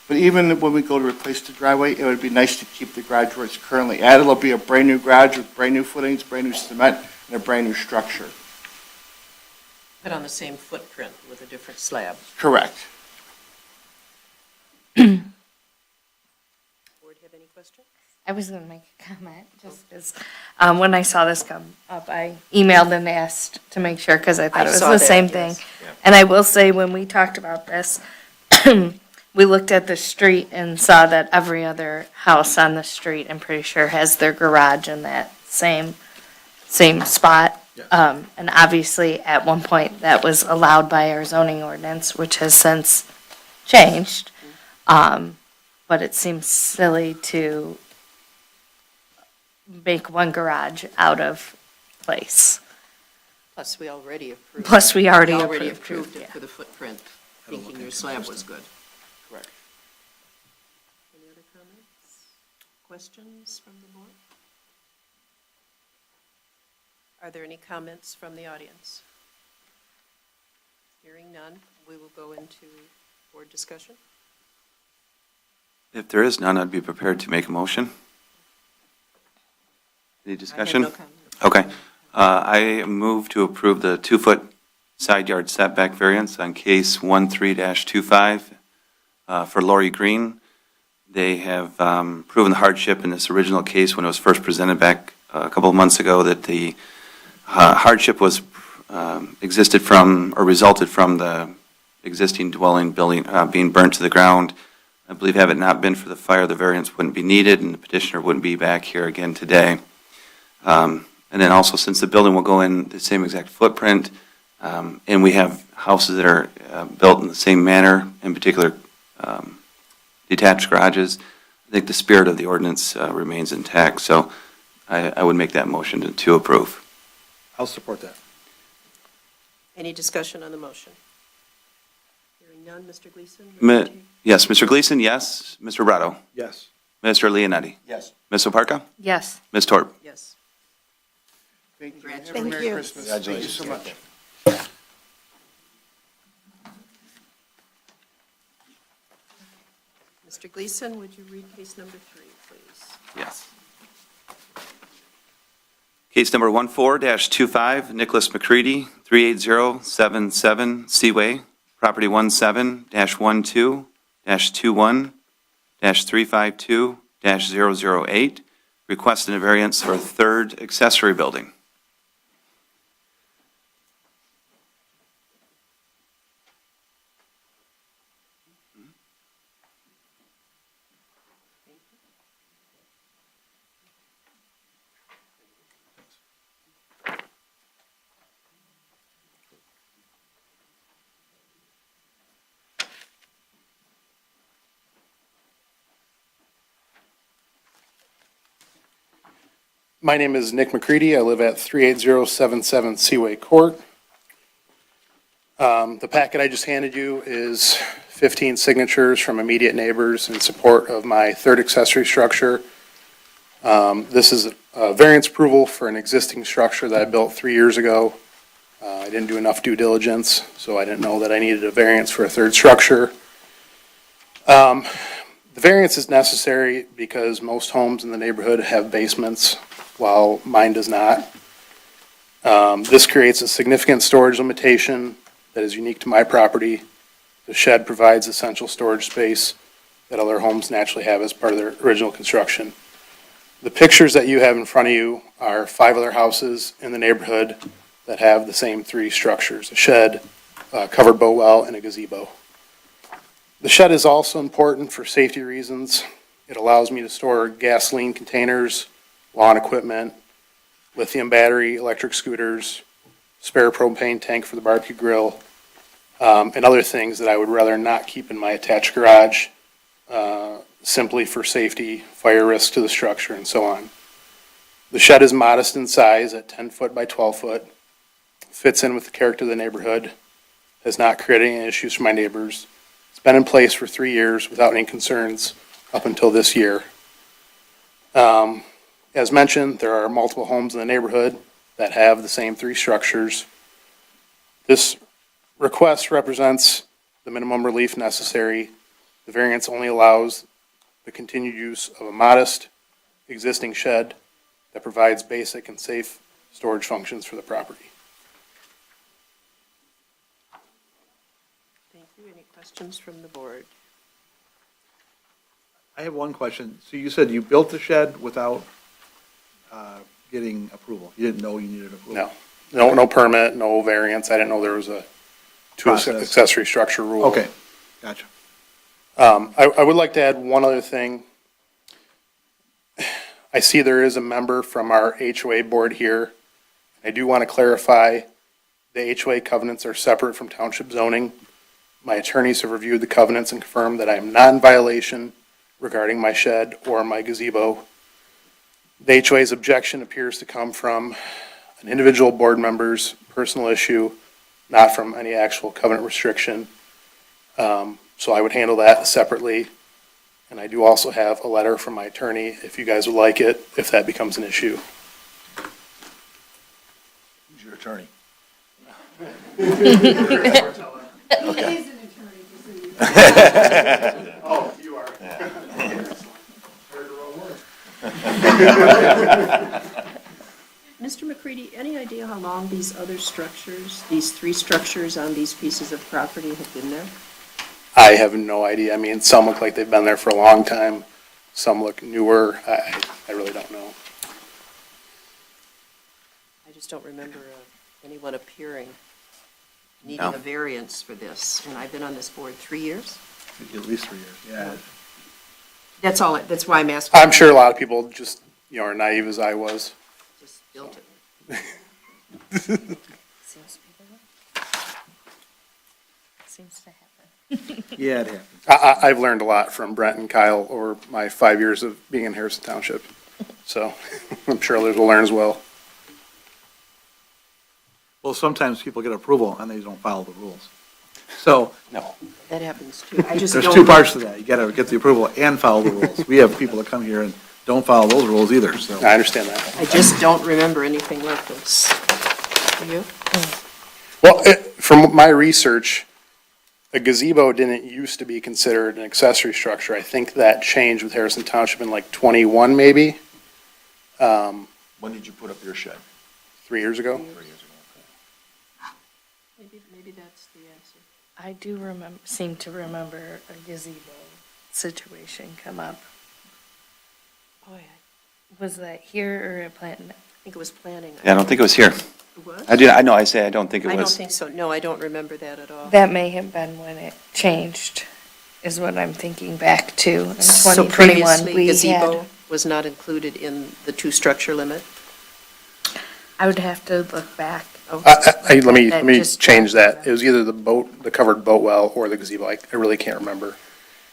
but even when we go to replace the driveway, it would be nice to keep the garage where it's currently at. It'll be a brand-new garage with brand-new footings, brand-new cement, and a brand-new structure. But on the same footprint with a different slab. Correct. Board have any questions? I was gonna make a comment, just as, when I saw this come up, I emailed and asked to make sure, because I thought it was saw the that, same yes. thing. Yeah. And I will say, when we talked about this, we looked at the street and saw that every other house on the street, I'm pretty sure, has their garage in that same spot. Yes. And obviously, at one point, that was allowed by our zoning ordinance, which has since changed. But it seems silly to make one garage out of place. Plus, we already approved. Plus, we already Already approved, approved it yeah. for the footprint, That'll thinking look your slab was inconsistent. good. Correct. Any other comments, questions from the board? Are there any comments from the audience? Hearing none, we will go into board discussion. If there is none, I'd be prepared to make a motion. Any discussion? I have no comment. Okay. I move to approve the 2-foot side yard setback variance on case 13-25 for Lori Green. They have proven the hardship in this original case when it was first presented back a couple of months ago, that the hardship was existed from or resulted from the existing dwelling building being burnt to the ground. I believe had it not been for the fire, the variance wouldn't be needed and the petitioner wouldn't be back here again today. And then also, since the building will go in the same exact footprint, and we have houses that are built in the same manner, in particular detached garages, I think the spirit of the ordinance remains intact. So I would make that motion to approve. I'll support that. Any discussion on the motion? Hearing none, Mr. Gleason? would you take- Yes, Mr. Gleason, yes. Mr. Brado. Yes. Mr. Leonetti. Yes. Ms. Oparka. Yes. Ms. Torp. Yes. Thank you. Have a Thank Merry you. Christmas. Thank you so much. Mr. Gleason, would you read case number 3, please? Yes. Case number 14-25, Nicholas McCready, 38077 Seaway, property 17-12-21-352-008, requesting a variance for a third accessory building. My name is Nick McCready. I live at 38077 Seaway Court. The packet I just handed you is 15 signatures from immediate neighbors in support of my third accessory structure. This is a variance approval for an existing structure that I built 3 years ago. I didn't do enough due diligence, so I didn't know that I needed a variance for a third structure. The variance is necessary because most homes in the neighborhood have basements, while mine does not. This creates a significant storage limitation that is unique to my property. The shed provides essential storage space that other homes naturally have as part of their original construction. The pictures that you have in front of you are 5 other houses in the neighborhood that have the same 3 structures: a shed, a covered boat well, and a gazebo. The shed is also important for safety reasons. It allows me to store gasoline containers, lawn equipment, lithium battery, electric scooters, spare propane tank for the barbecue grill, and other things that I would rather not keep in my attached garage, simply for safety, fire risk to the structure, and so on. The shed is modest in size at 10 foot by 12 foot, fits in with the character of the neighborhood, has not created any issues for my neighbors. It's been in place for 3 years without any concerns up until this year. As mentioned, there are multiple homes in the neighborhood that have the same 3 structures. This request represents the minimum relief necessary. The variance only allows the continued use of a modest existing shed that provides basic and safe storage functions for the property. Thank you. Any questions from the board? I have one question. So you said you built the shed without getting approval? You didn't know you needed approval? No permit, no variance. I didn't know there was a Process. accessory structure rule. Okay, gotcha. I would like to add one other thing. I see there is a member from our HOA board here. I do want to clarify, the HOA covenants are separate from township zoning. My attorneys have reviewed the covenants and confirmed that I am not in violation regarding my shed or my gazebo. The HOA's objection appears to come from an individual board member's personal issue, not from any actual covenant restriction. So I would handle that separately. And I do also have a letter from my attorney, if you guys would like it, if that becomes an issue. Who's your attorney? Oh, you are. Mr. McCready, any idea how long these other structures, these three structures on these pieces of property have been there? I have no idea. I mean, some look like they've been there for a long time. Some look newer. I really don't know. I just don't remember anyone appearing needing No. a variance for this, and I've been on this board 3 years. At least 3 years, yeah. That's all, that's why I'm asking. I'm sure a lot of people just, are naive as I was. Just built it. Seems to be the way. Seems to happen. Yeah, it happens. I've learned a lot from Brent and Kyle over my 5 years of being in Harrison Township. So I'm sure others will learn as well. Well, sometimes people get approval and they don't follow the rules. So, No. That happens too. I just there's don't. two parts to that. You gotta get the approval and follow the rules. We have people that come here and don't follow those rules either, so. I understand that. I just don't remember anything like this. Do you? Well, from my research, a gazebo didn't used to be considered an accessory structure. I think that changed with Harrison Township in like 21 maybe, When did you put up your shed? 3 years ago. 3 years ago. Maybe that's the answer. I do seem to remember a gazebo situation come up. Oh, yeah. Was that here or at Planton? I think it was planning. Yeah, I don't think it was here. It was? I know, I say I don't think it I don't was. think so. No, I don't remember that at all. That may have been when it changed, is what I'm thinking back to. In So 2021, previously we gazebo had, was not included in the two-structure limit? I would have to look back. Let me That just change that. dropped. It was either the covered boat well or the gazebo. I really can't remember.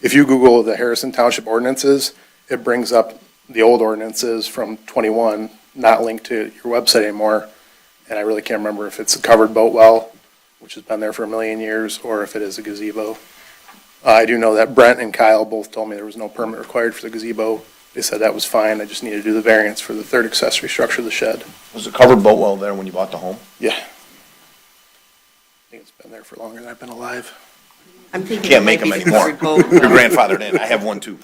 If you Google the Harrison Township ordinances, it brings up the old ordinances from 21, not linked to your website anymore. And I really can't remember if it's a covered boat well, which has been there for a million years, or if it is a gazebo. I do know that Brent and Kyle both told me there was no permit required for the gazebo. They said that was fine. I just needed to do the variance for the third accessory structure of the shed. Was the covered boat well there when you bought the home? Yeah. I think it's been there for longer than I've been alive. I'm thinking Can't it make might them be anymore. covered boat. Your grandfathered in. I have one too.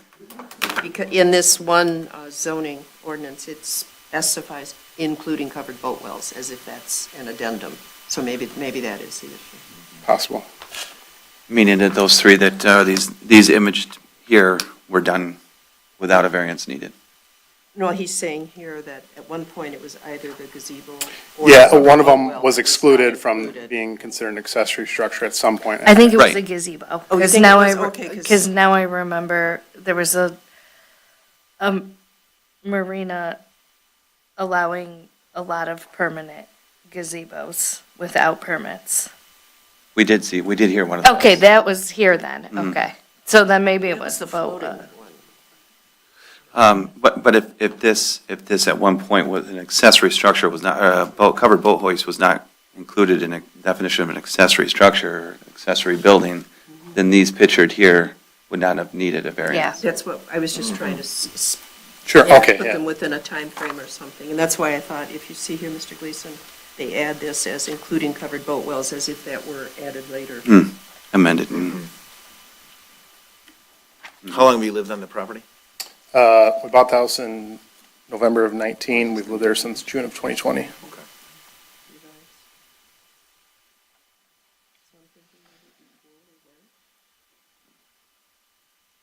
Because in this one zoning ordinance, it specifies including covered boat wells, as if that's an addendum. So maybe that is the issue. Possible. Meaning that those three that, these imaged here were done without a variance needed. No, he's saying here that at one point it was either the gazebo or. Yeah, the covered one of boat them well was that excluded not from included. being considered an accessory structure at some point. I think it was Right. the gazebo. Oh, you Because think it now was? Okay, 'cause- because now I remember there was a marina allowing a lot of permanent gazebos without permits. We did hear one of those. Okay, that was here then, Mhm. okay. So then maybe it That was the boat. floating one. But if this at one point was an accessory structure, was not, covered boat hoist was not included in a definition of an accessory structure, accessory building, then these pictured here would not have needed a variance. That's what, I was just trying to Sure, yeah, okay, put them yeah. within a time frame or something. And that's why I thought, if you see here, Mr. Gleason, they add this as including covered boat wells, as if that were added later. Amended. How long have you lived on the property? We bought the house in November of 19. We've lived there since June of 2020.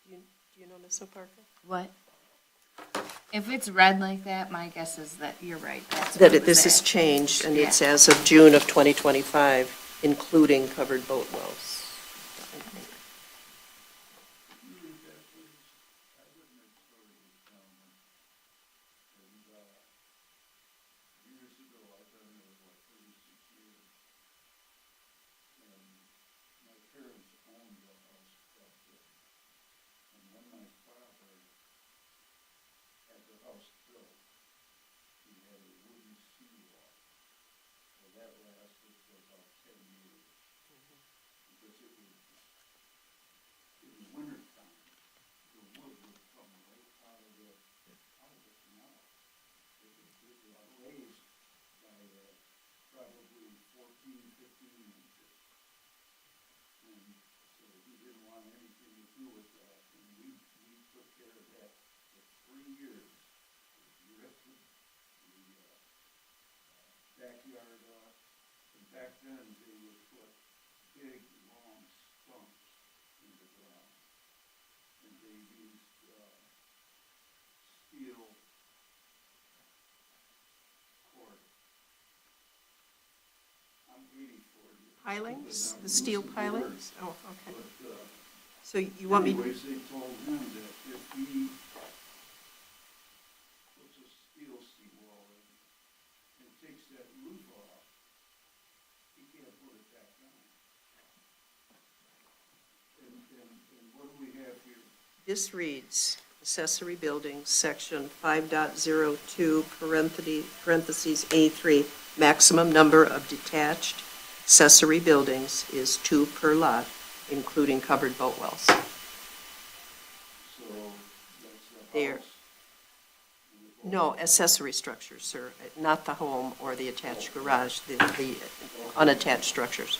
Do you know, Ms. Parker? What? If it's red like that, my guess is that you're right. That's That what it this was has at. changed, and it's Yeah. as of June of 2025, including covered boat wells. 14, 15 inches. And so he didn't want anything to do with that, and we took care of that for 3 years. We lifted the backyard up, and back then they would put big, long stumps in the ground. And they used steel cord. I'm 84 years. Pilings, the steel pilings? Oh, okay. But, So you want me, anyways, they told him that if he puts a steel seawall in and takes that roof off, he can't put it back on. And what do we have here? this reads, accessory buildings, section 5.02, parentheses A3, maximum number of detached accessory buildings is 2 per lot, including covered boat wells. So that's the There. house. No, accessory structures, sir, not the home or the attached garage, the unattached structures.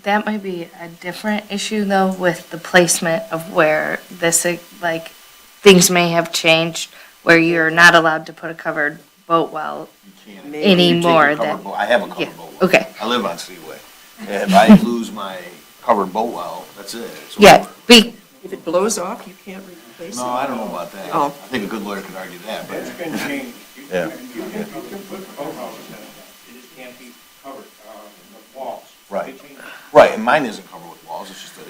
That might be a different issue though with the placement of where this, like, things may have changed where you're not allowed to put a covered boat well You can't. Maybe. You take anymore a covered than. boat- I have a Yeah, covered boat well. okay. I live on Seaway. If I lose my covered boat well, that's it. It's Yeah, over. If it blows off, you can't replace it. No, I don't know about that. Oh. I think a good lawyer could argue that, but. That's been changed. Yeah. You can put boathouses in it, it just can't be covered, with walls. Right. They changed it. Right, and mine isn't covered with walls, it's just a roof.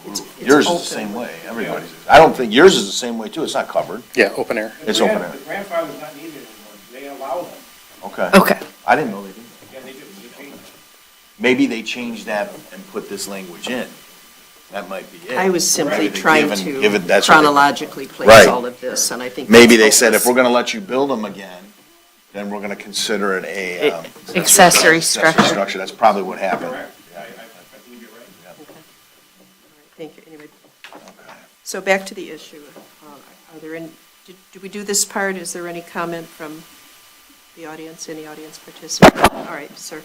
It's Yours is open. the same way, everybody's. I don't think, yours is the same way too, it's not covered. Yeah, open air. It's open air. The grandfather's not needed anymore, they allow them, Okay. Okay. I didn't know they did that. yeah, they do, they change it. Maybe they changed that and put this language in. That might be it. I was simply Maybe they trying give it- to that's what they- chronologically place Right. all of this, and I think. Maybe that's they said, if focus. we're gonna let you build them again, then we're gonna consider it a. Accessory structure. Structure, that's probably what happened. Correct, I believe you're right. Thank you, anyway. Okay. So back to the issue. Are there any, did we do this part? Is there any comment from the audience, any audience participant? All right, sir.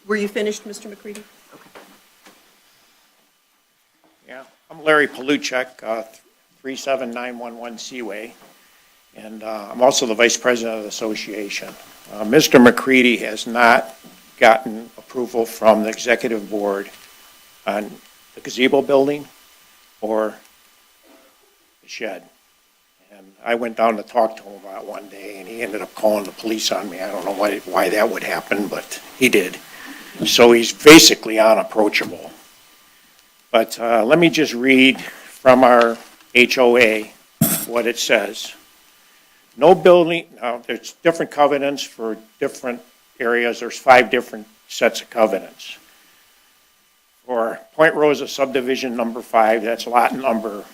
Were you finished, Mr. McCready? Okay. Yeah, I'm Larry Paluchek, 37911 Seaway, and I'm also the Vice President of the association. Mr. McCready has not gotten approval from the Executive Board on the gazebo building or the shed. And I went down to talk to him about it one day, and he ended up calling the police on me. I don't know why that would happen, but he did. So he's basically unapproachable. But let me just read from our HOA what it says. No building, now, there's different covenants for different areas. There's 5 different sets of covenants. For Point Rosa subdivision number 5, that's lot number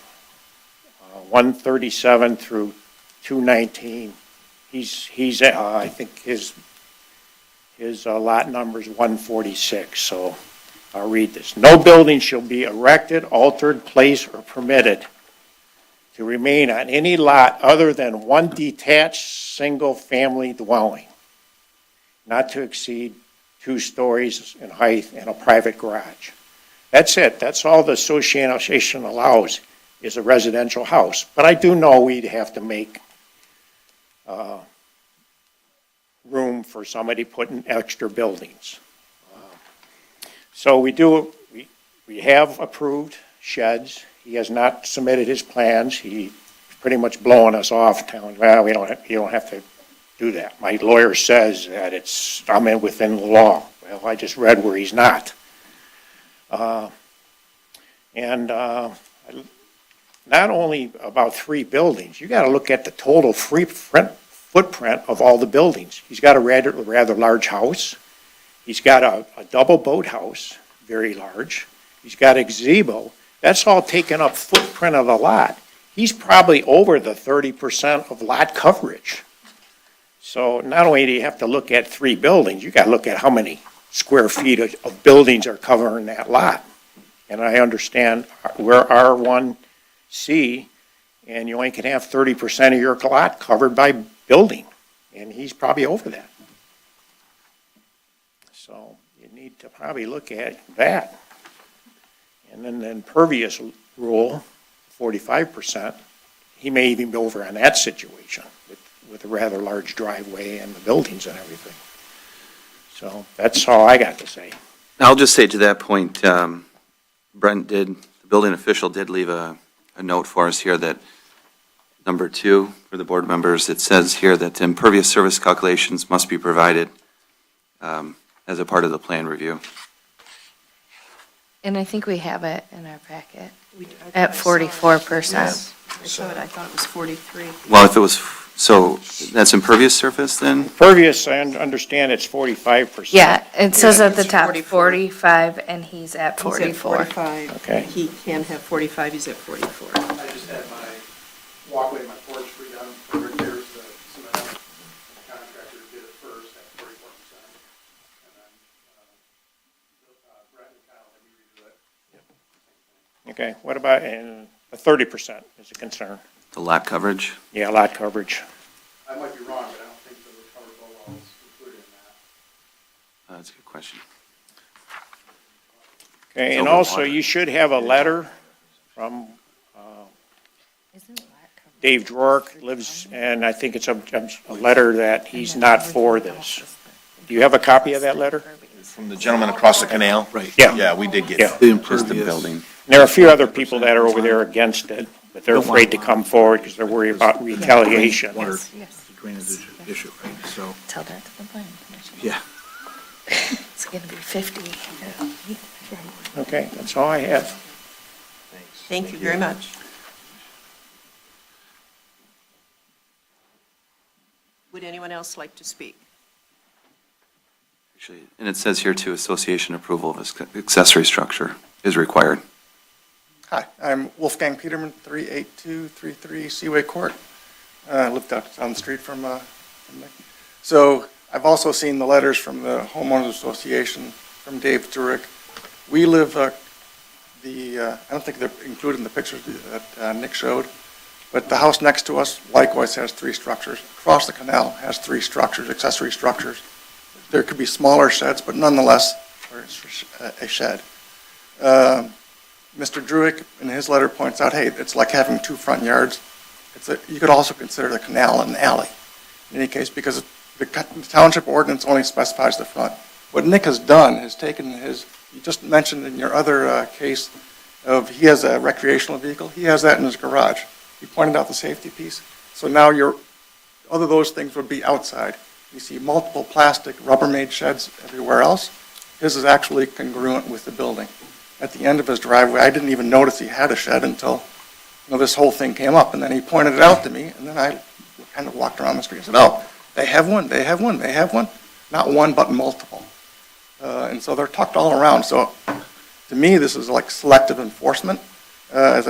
137 through 219. He's I think his lot number is 146, so I'll read this. No building shall be erected, altered, placed, or permitted to remain on any lot other than one detached, single-family dwelling, not to exceed 2 stories in height and a private garage. That's it. That's all the association allows is a residential house. But I do know we'd have to make room for somebody putting extra buildings. So we have approved sheds. He has not submitted his plans. He's pretty much blowing us off, telling, well, you don't have to do that. My lawyer says that I'm within the law. Well, I just read where he's not. Not only about 3 buildings, you gotta look at the total footprint of all the buildings. He's got a rather large house. He's got a double boathouse, very large. He's got a gazebo. That's all taken up footprint of the lot. He's probably over the 30% of lot coverage. So not only do you have to look at 3 buildings, you gotta look at how many square feet of buildings are covering that lot. And I understand we're R1C, and you only can have 30% of your lot covered by building, and he's probably over that. So you need to probably look at that. And then the impervious rule, 45%, he may even be over on that situation with a rather large driveway and the buildings and everything. So that's all I got to say. I'll just say to that point, Brent did, the building official did leave a note for us here that number 2 for the board members, it says here that impervious surface calculations must be provided as a part of the plan review. And I think we have it in our packet We- at 44%. I saw it, I thought it was 43. Well, if it was, so that's impervious surface then? Impervious, I understand it's 45%. Yeah, it says at the it's top 44. 45, and he's at He's at 44. 45. Okay. He can have 45, he's at 44. I just had my walkway, my porch redone, over there's the cement, the contractor did it first at 44%. And then, Brett and Kyle had me redo it. Okay, what about, and 30% is a concern. The lot coverage? Yeah, lot coverage. I might be wrong, but I don't think the recoverable well is included in that. That's a good question. Okay, It's and over also water. you should have a letter from Isn't lot coverage- Dave Drork lives, and I think it's a letter that he's not for this. Do you have a copy of that letter? From the gentleman across the canal? Right. Yeah. Yeah, we did get Yeah. that. The Just the impervious. building. There are a few other people that are over there against it, but they're afraid to come forward because they're worried about retaliation. Water Yes. drainage issue, right? So, Tell that to the planning commission. yeah. It's gonna be 50. Okay, that's all I have. Thank you very much. Would anyone else like to speak? Actually, and it says here too, association approval of accessory structure is required. Hi, I'm Wolfgang Peterman, 38233 Seaway Court. I lived out down the street from Nick. So I've also seen the letters from the homeowners association, from Dave Zurich. We live, I don't think they're included in the pictures that Nick showed, but the house next to us likewise has 3 structures. Across the canal has 3 structures, accessory structures. There could be smaller sheds, but nonetheless, it's a shed. Mr. Druick, in his letter, points out, hey, it's like having 2 front yards. You could also consider the canal an alley, in any case, because the township ordinance only specifies the front. What Nick has done is taken you just mentioned in your other case of he has a recreational vehicle, he has that in his garage. He pointed out the safety piece. So now other those things would be outside. You see multiple plastic Rubbermaid sheds everywhere else. His is actually congruent with the building. At the end of his driveway, I didn't even notice he had a shed until, this whole thing came up, and then he pointed it out to me, and then I kind of walked around the street and said, oh, they have one, they have one, they have one. Not one, but multiple. And so they're tucked all around. So to me, this is like selective enforcement, as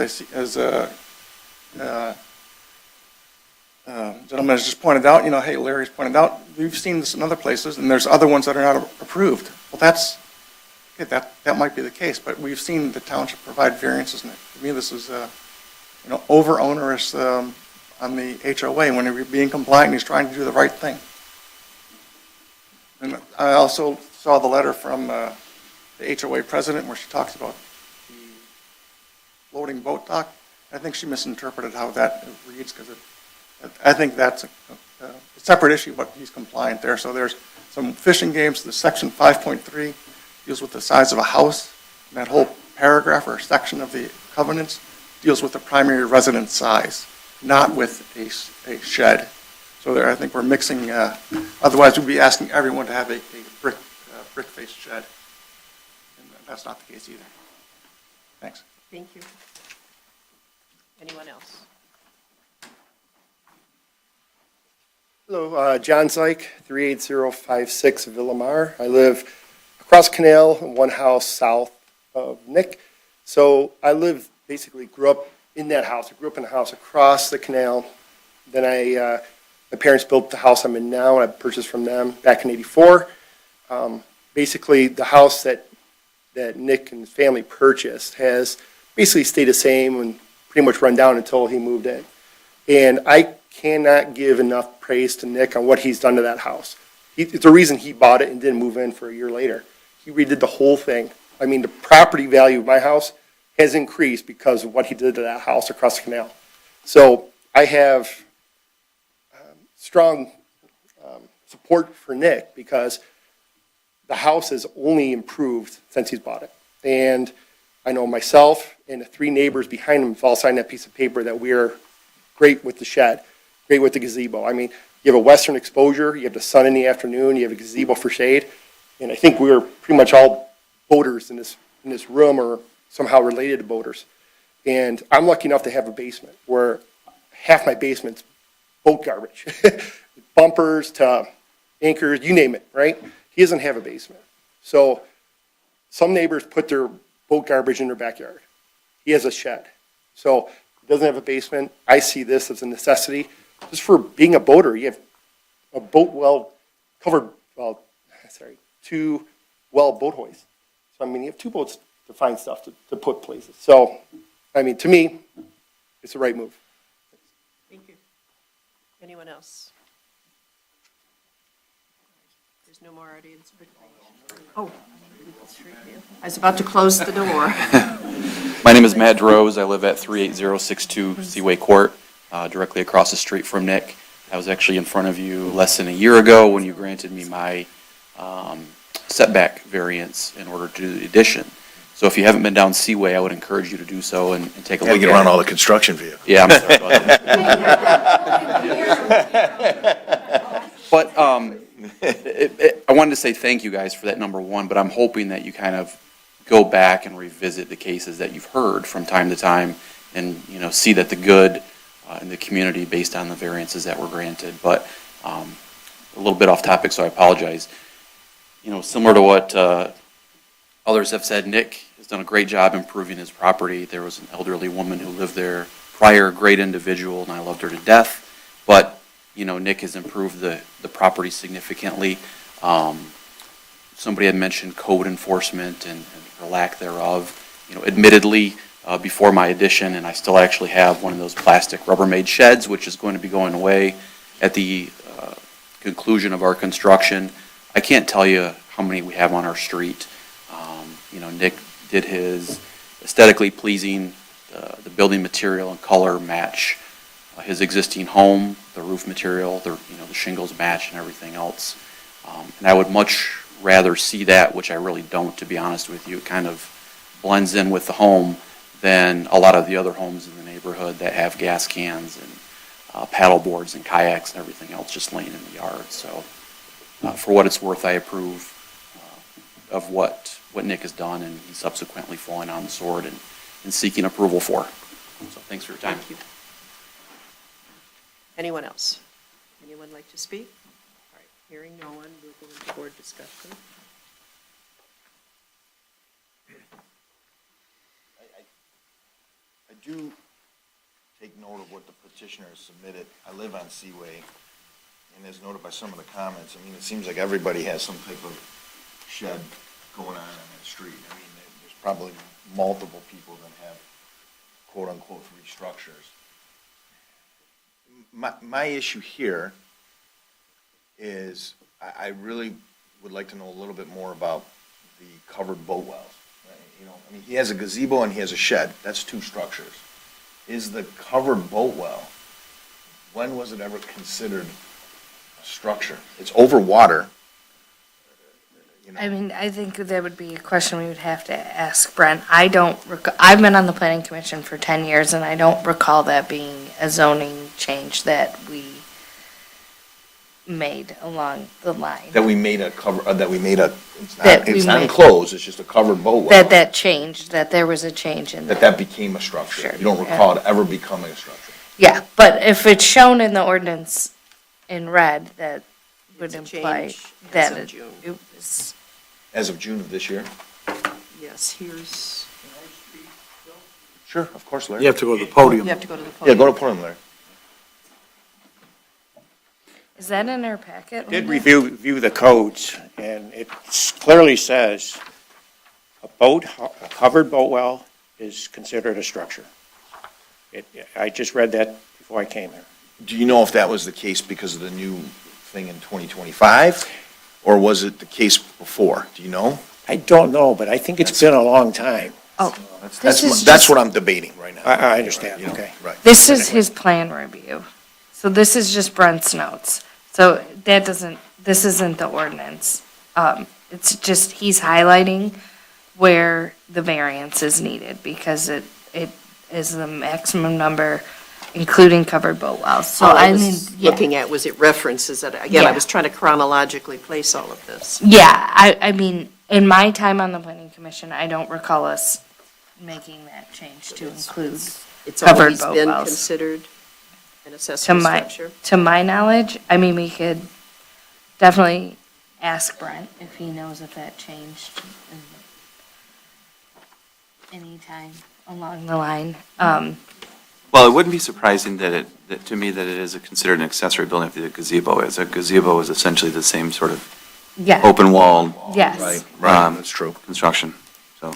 gentleman has just pointed out, hey, Larry's pointed out, we've seen this in other places, and there's other ones that are not approved. Well, that might be the case, but we've seen the township provide variances, and to me, this is, over onerous on the HOA when he's being compliant and he's trying to do the right thing. And I also saw the letter from the HOA president where she talks about the floating boat dock. I think she misinterpreted how that reads, because I think that's a separate issue, but he's compliant there. So there's some fishing games. The section 5.3 deals with the size of a house. And that whole paragraph or section of the covenants deals with the primary residence size, not with a shed. So there, I think we're mixing, otherwise we'd be asking everyone to have a brick-faced shed. And that's not the case either. Thanks. Thank you. Anyone else? Hello, John Zyke, 38056 Villamar. I live across canal, one house south of Nick. So I grew up in that house. I grew up in a house across the canal. Then my parents built the house I'm in now, and I purchased from them back in '84. Basically, the house that Nick and his family purchased has basically stayed the same and pretty much run down until he moved in. And I cannot give enough praise to Nick on what he's done to that house. It's the reason he bought it and didn't move in for a year later. He redid the whole thing. I mean, the property value of my house has increased because of what he did to that house across the canal. So I have strong support for Nick because the house has only improved since he's bought it. And I know myself and the 3 neighbors behind him have all signed that piece of paper that we're great with the shed, great with the gazebo. I mean, you have a western exposure, you have the sun in the afternoon, you have a gazebo for shade, and I think we're pretty much all boaters in this room or somehow related to boaters. And I'm lucky enough to have a basement where half my basement's boat garbage, bumpers to anchors, you name it, right? He doesn't have a basement. So some neighbors put their boat garbage in their backyard. He has a shed. So he doesn't have a basement. I see this as a necessity. Just for being a boater, you have a boat covered, 2 boat hoists. So, I mean, you have 2 boats to find stuff to put places. So, I mean, to me, it's the right move. Thank you. Anyone else? There's no more audience. Oh, I was about to close the door. My name is Matt Rose. I live at 38062 Seaway Court, directly across the street from Nick. I was actually in front of you less than a year ago when you granted me my setback variance in order to do the addition. So if you haven't been down Seaway, I would encourage you to do so and take a look at it. Get around all the construction view. Yeah, I'm sorry about that. But I wanted to say thank you guys for that, number one, but I'm hoping that you kind of go back and revisit the cases that you've heard from time to time and, see that the good in the community based on the variances that were granted. But a little bit off topic, so I apologize. Similar to what others have said, Nick has done a great job improving his property. There was an elderly woman who lived there prior, great individual, and I loved her to death. But, Nick has improved the property significantly. Somebody had mentioned code enforcement and the lack thereof. Admittedly, before my addition, and I still actually have one of those plastic Rubbermaid sheds, which is going to be going away at the conclusion of our construction. I can't tell you how many we have on our street. Nick did his aesthetically pleasing, the building material and color match his existing home, the roof material, the shingles match and everything else. And I would much rather see that, which I really don't, to be honest with you. It kind of blends in with the home than a lot of the other homes in the neighborhood that have gas cans and paddle boards and kayaks and everything else just laying in the yard. So for what it's worth, I approve of what Nick has done and he's subsequently falling on the sword and seeking approval for. So thanks for your time. Thank you. Anyone else? Anyone like to speak? All right, hearing no one, we'll go into board discussion. I do take note of what the petitioner has submitted. I live on Seaway, and as noted by some of the comments, I mean, it seems like everybody has some type of shed going on that street. I mean, there's probably multiple people that have quote-unquote 3 structures. My issue here is I really would like to know a little bit more about the covered boat wells. Right? I mean, he has a gazebo and he has a shed. That's 2 structures. Is the covered boat well, when was it ever considered a structure? It's over water. I mean, I think that would be a question we would have to ask Brent. I've been on the planning commission for 10 years, and I don't recall that being a zoning change that we made along the line. That we made it's not enclosed, it's just a covered boat well. That changed, that there was a change in that. That became a structure. Sure, You don't recall it ever becoming a structure. Yeah, but if it's shown in the ordinance in red, that would It's a imply change as that of it June. was. As of June of this year? Yes, here's, Sure, of course, Larry. You have to go to the podium. you have to go to the Yeah, podium. go to podium, Larry. Is that in our packet? Did Linda? review the codes, and it clearly says a covered boat well is considered a structure. I just read that before I came here. Do you know if that was the case because of the new thing in 2025? Or was it the case before? Do you know? I don't know, but I think it's been a long time. That's what I'm debating right now. I understand, You know, okay. Right. This is his plan review. So this is just Brent's notes. So this isn't the ordinance. It's just, he's highlighting where the variance is needed because it is the maximum number, including covered boat wells. So All I I mean, was yeah. looking at was it references that, again, I Yeah. was trying to chronologically place all of this. Yeah, I mean, in my time on the planning commission, I don't recall us making that change to include It's covered always boat been wells. considered an To accessory my, structure. to my knowledge, I mean, we could definitely ask Brent if he knows if that changed in any time along the line. Well, it wouldn't be surprising to me that it is considered an accessory building if the gazebo is. A gazebo is essentially the same sort of Yeah, open wall yes. Right, that's true. construction, so.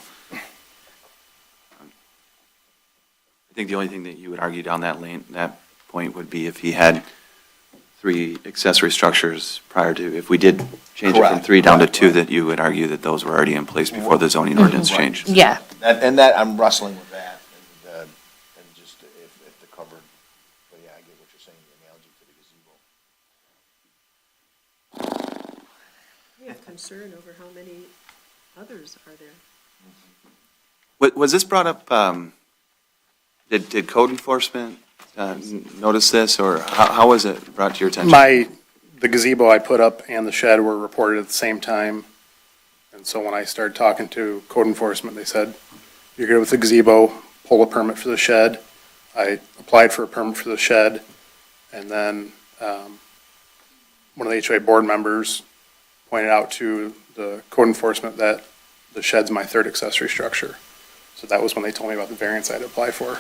I think the only thing that you would argue down that lane, that point would be if he had 3 accessory structures prior to, if we did change it from Correct. 3 down to Right, 2, right. that you would argue that those were already in place before the zoning ordinance Right. changed. Yeah, And that, I'm wrestling with that, and just if the covered, but yeah, I get what you're saying, the analogy to the gazebo. I have concern over how many others are there. Was this brought up, did code enforcement notice this, or how was it brought to your attention? The gazebo I put up and the shed were reported at the same time. And so when I started talking to code enforcement, they said, you're good with the gazebo, pull a permit for the shed. I applied for a permit for the shed. And then one of the HOA board members pointed out to the code enforcement that the shed's my 3rd accessory structure. So that was when they told me about the variance I had to apply for.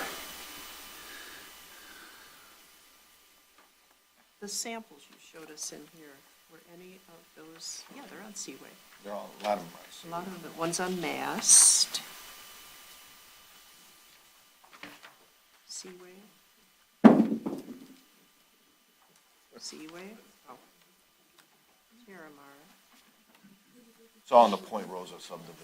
The samples you showed us in here, were any of those, yeah, they're on Seaway. There are a lot of them. A lot of the ones on Mast. Seaway. Seaway. Oh. Terramar. It's all in the Point Rosa subdivision.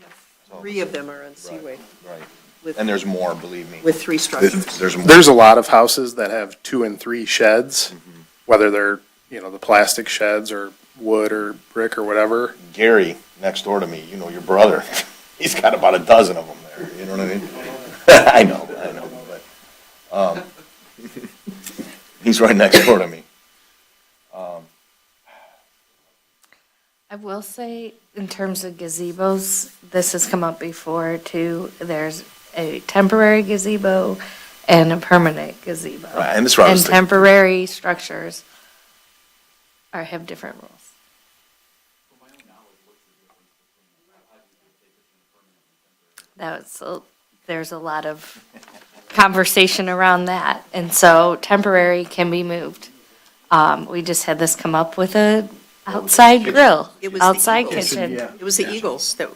Yes. So- 3 of them are on Seaway. Right. With- And there's more, believe me. With 3 structures. There's more. There's a lot of houses that have 2 and 3 sheds, whether they're, the plastic sheds or wood or brick or whatever. Gary, next door to me, your brother, he's got about a dozen of them there, you know what I mean? I know, but, he's right next door to me. I will say, in terms of gazebos, this has come up before too. There's a temporary gazebo and a permanent gazebo. Right, and that's what I was And thinking. temporary structures have different rules. There's a lot of conversation around that, and so temporary can be moved. We just had this come up with a outside grill, It was the outside Eagles. kitchen. It was the Eagles that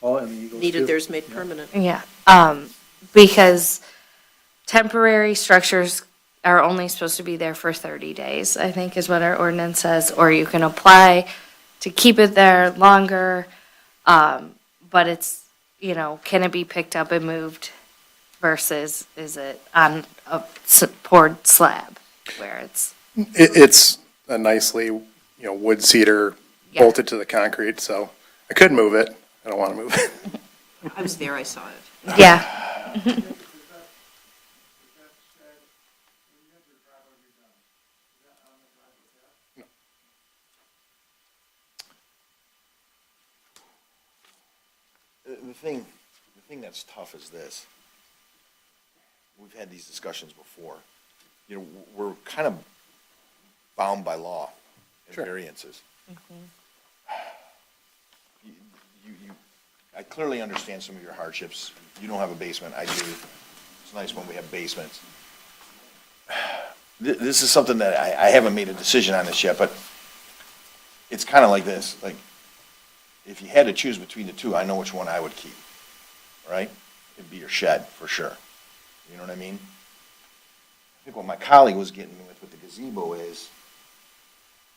Oh, and the Eagles needed too. theirs made permanent. Yeah, because temporary structures are only supposed to be there for 30 days, I think is what our ordinance says, or you can apply to keep it there longer. But it's, can it be picked up and moved versus is it on a poured slab where it's, It's a nicely, wood cedar Yeah. bolted to the concrete, so I could move it. I don't want to move it. I was there, I saw it. yeah. The thing that's tough is this. We've had these discussions before. We're kind of bound by law and variances. I clearly understand some of your hardships. You don't have a basement, I do. It's nice when we have basements. This is something that I haven't made a decision on this yet, but it's kind of like this, like, if you had to choose between the two, I know which one I would keep, right? It'd be your shed, for sure. You know what I mean? I think what my colleague was getting with the gazebo is,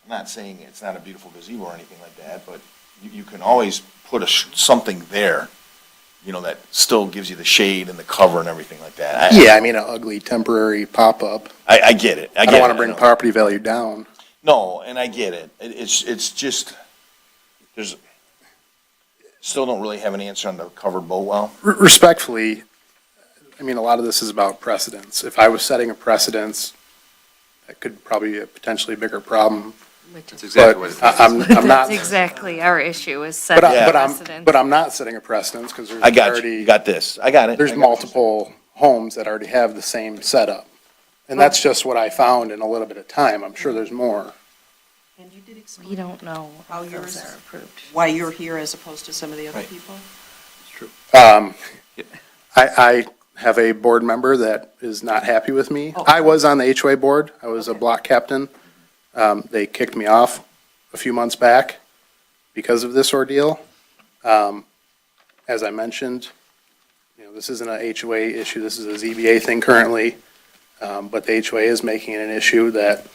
I'm not saying it's not a beautiful gazebo or anything like that, but you can always put something there, you know, that still gives you the shade and the cover and everything like that. Yeah, I mean, an ugly temporary pop-up. I get it. I don't want to bring property value down. No, and I get it. It's just, still don't really have an answer on the covered boat well. Respectfully, I mean, a lot of this is about precedence. If I was setting a precedence, that could probably be a potentially bigger problem. That's exactly what it is. I'm not. That's exactly our issue, is setting precedent. But I'm not setting a precedence because there's I got you. already. You got this. I got it. There's multiple homes that already have the same setup. And that's just what I found in a little bit of time. I'm sure there's more. And you did explain. We don't know How if those yours- are approved. Why you're here as opposed to some of the other Right. people? I have a board member that is not happy with me. I was on the HOA board. I was a block captain. They kicked me off a few months back because of this ordeal. As I mentioned, you know, this isn't a HOA issue. This is a ZBA thing currently. But the HOA is making it an issue that,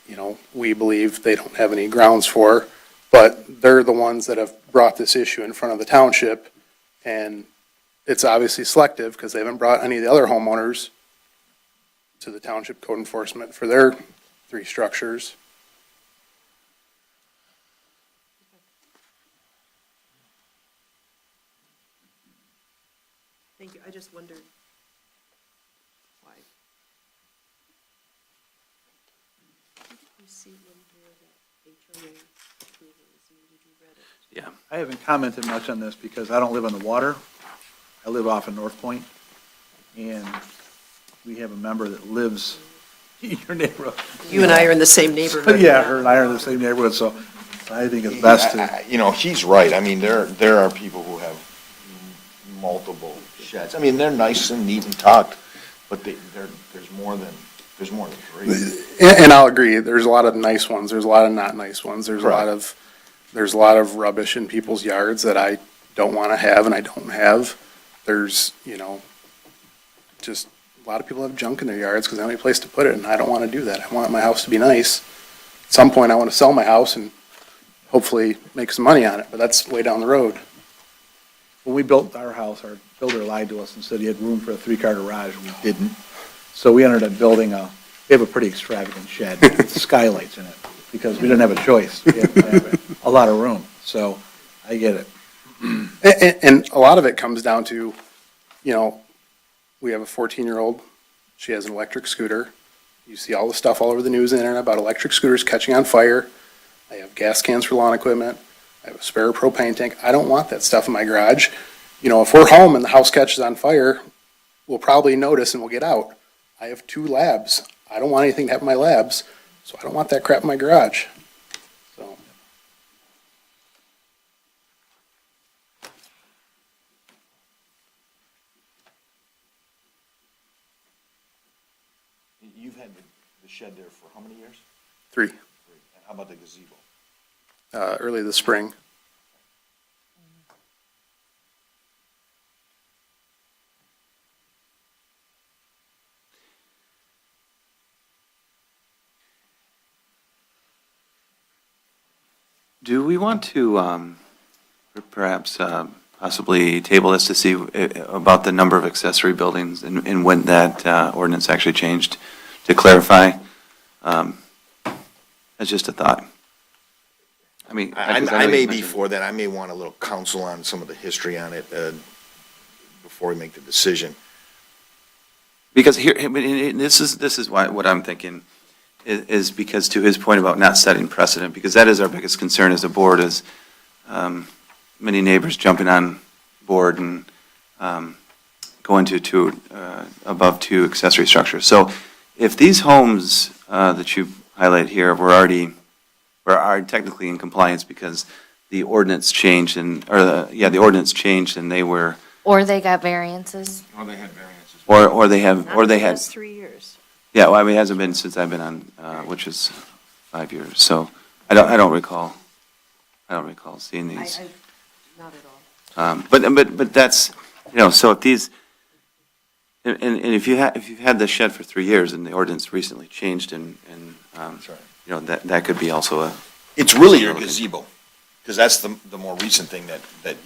you know, we believe they don't have any grounds for. But they're the ones that have brought this issue in front of the township. And it's obviously selective because they haven't brought any of the other homeowners to the township code enforcement for their 3 structures. Thank you. I just wondered why. You see when the HOA approval is needed, you read it. Yeah. I haven't commented much on this because I don't live on the water. I live off of North Point, and we have a member that lives in your neighborhood. You and I are in the same neighborhood. Yeah, her and I are in the same neighborhood, so I think it's best to. You know, he's right. I mean, there are people who have multiple sheds. I mean, they're nice and neat and tucked, but there's more than 3. And I'll agree, there's a lot of nice ones, there's a lot of not nice ones, there's a lot of rubbish in people's yards that I don't want to have and I don't have. There's, you know, just a lot of people have junk in their yards because they don't have any place to put it, and I don't want to do that. I want my house to be nice. At some point, I want to sell my house and hopefully make some money on it, but that's way down the road. When we built our house, our builder lied to us and said he had room for a 3-car garage. We didn't. So we ended up building we have a pretty extravagant shed with skylights in it because we didn't have a choice. We had to have a lot of room. So I get it. And a lot of it comes down to, you know, we have a 14-year-old. She has an electric scooter. You see all the stuff all over the news and internet about electric scooters catching on fire. I have gas cans for lawn equipment. I have a spare propane tank. I don't want that stuff in my garage. You know, if we're home and the house catches on fire, we'll probably notice and we'll get out. I have 2 labs. I don't want anything to happen in my labs, so I don't want that crap in my garage. So. You've had the shed there for how many years? 3, 3. And how about the gazebo? early this spring. Do we want to perhaps possibly table this to see about the number of accessory buildings and when that ordinance actually changed to clarify? That's just a thought. I mean, I may be for that. I may want a little counsel on some of the history on it before we make the decision. Because here, this is why, what I'm thinking, is because to his point about not setting precedent, because that is our biggest concern as a board, is many neighbors jumping on board and going to above 2 accessory structures. So if these homes that you highlight here are technically in compliance because the ordinance changed the ordinance changed and they were. Or they got variances. Or they had variances. Or they have, or they had. Not 3 years. Yeah, well, I mean, it hasn't been since I've been on, which is 5 years, so I don't recall seeing these. Not at all. But that's, so if these, and if you've had the shed for 3 years and the ordinance recently changed and that could be also a. It's really your gazebo, because that's the more recent thing that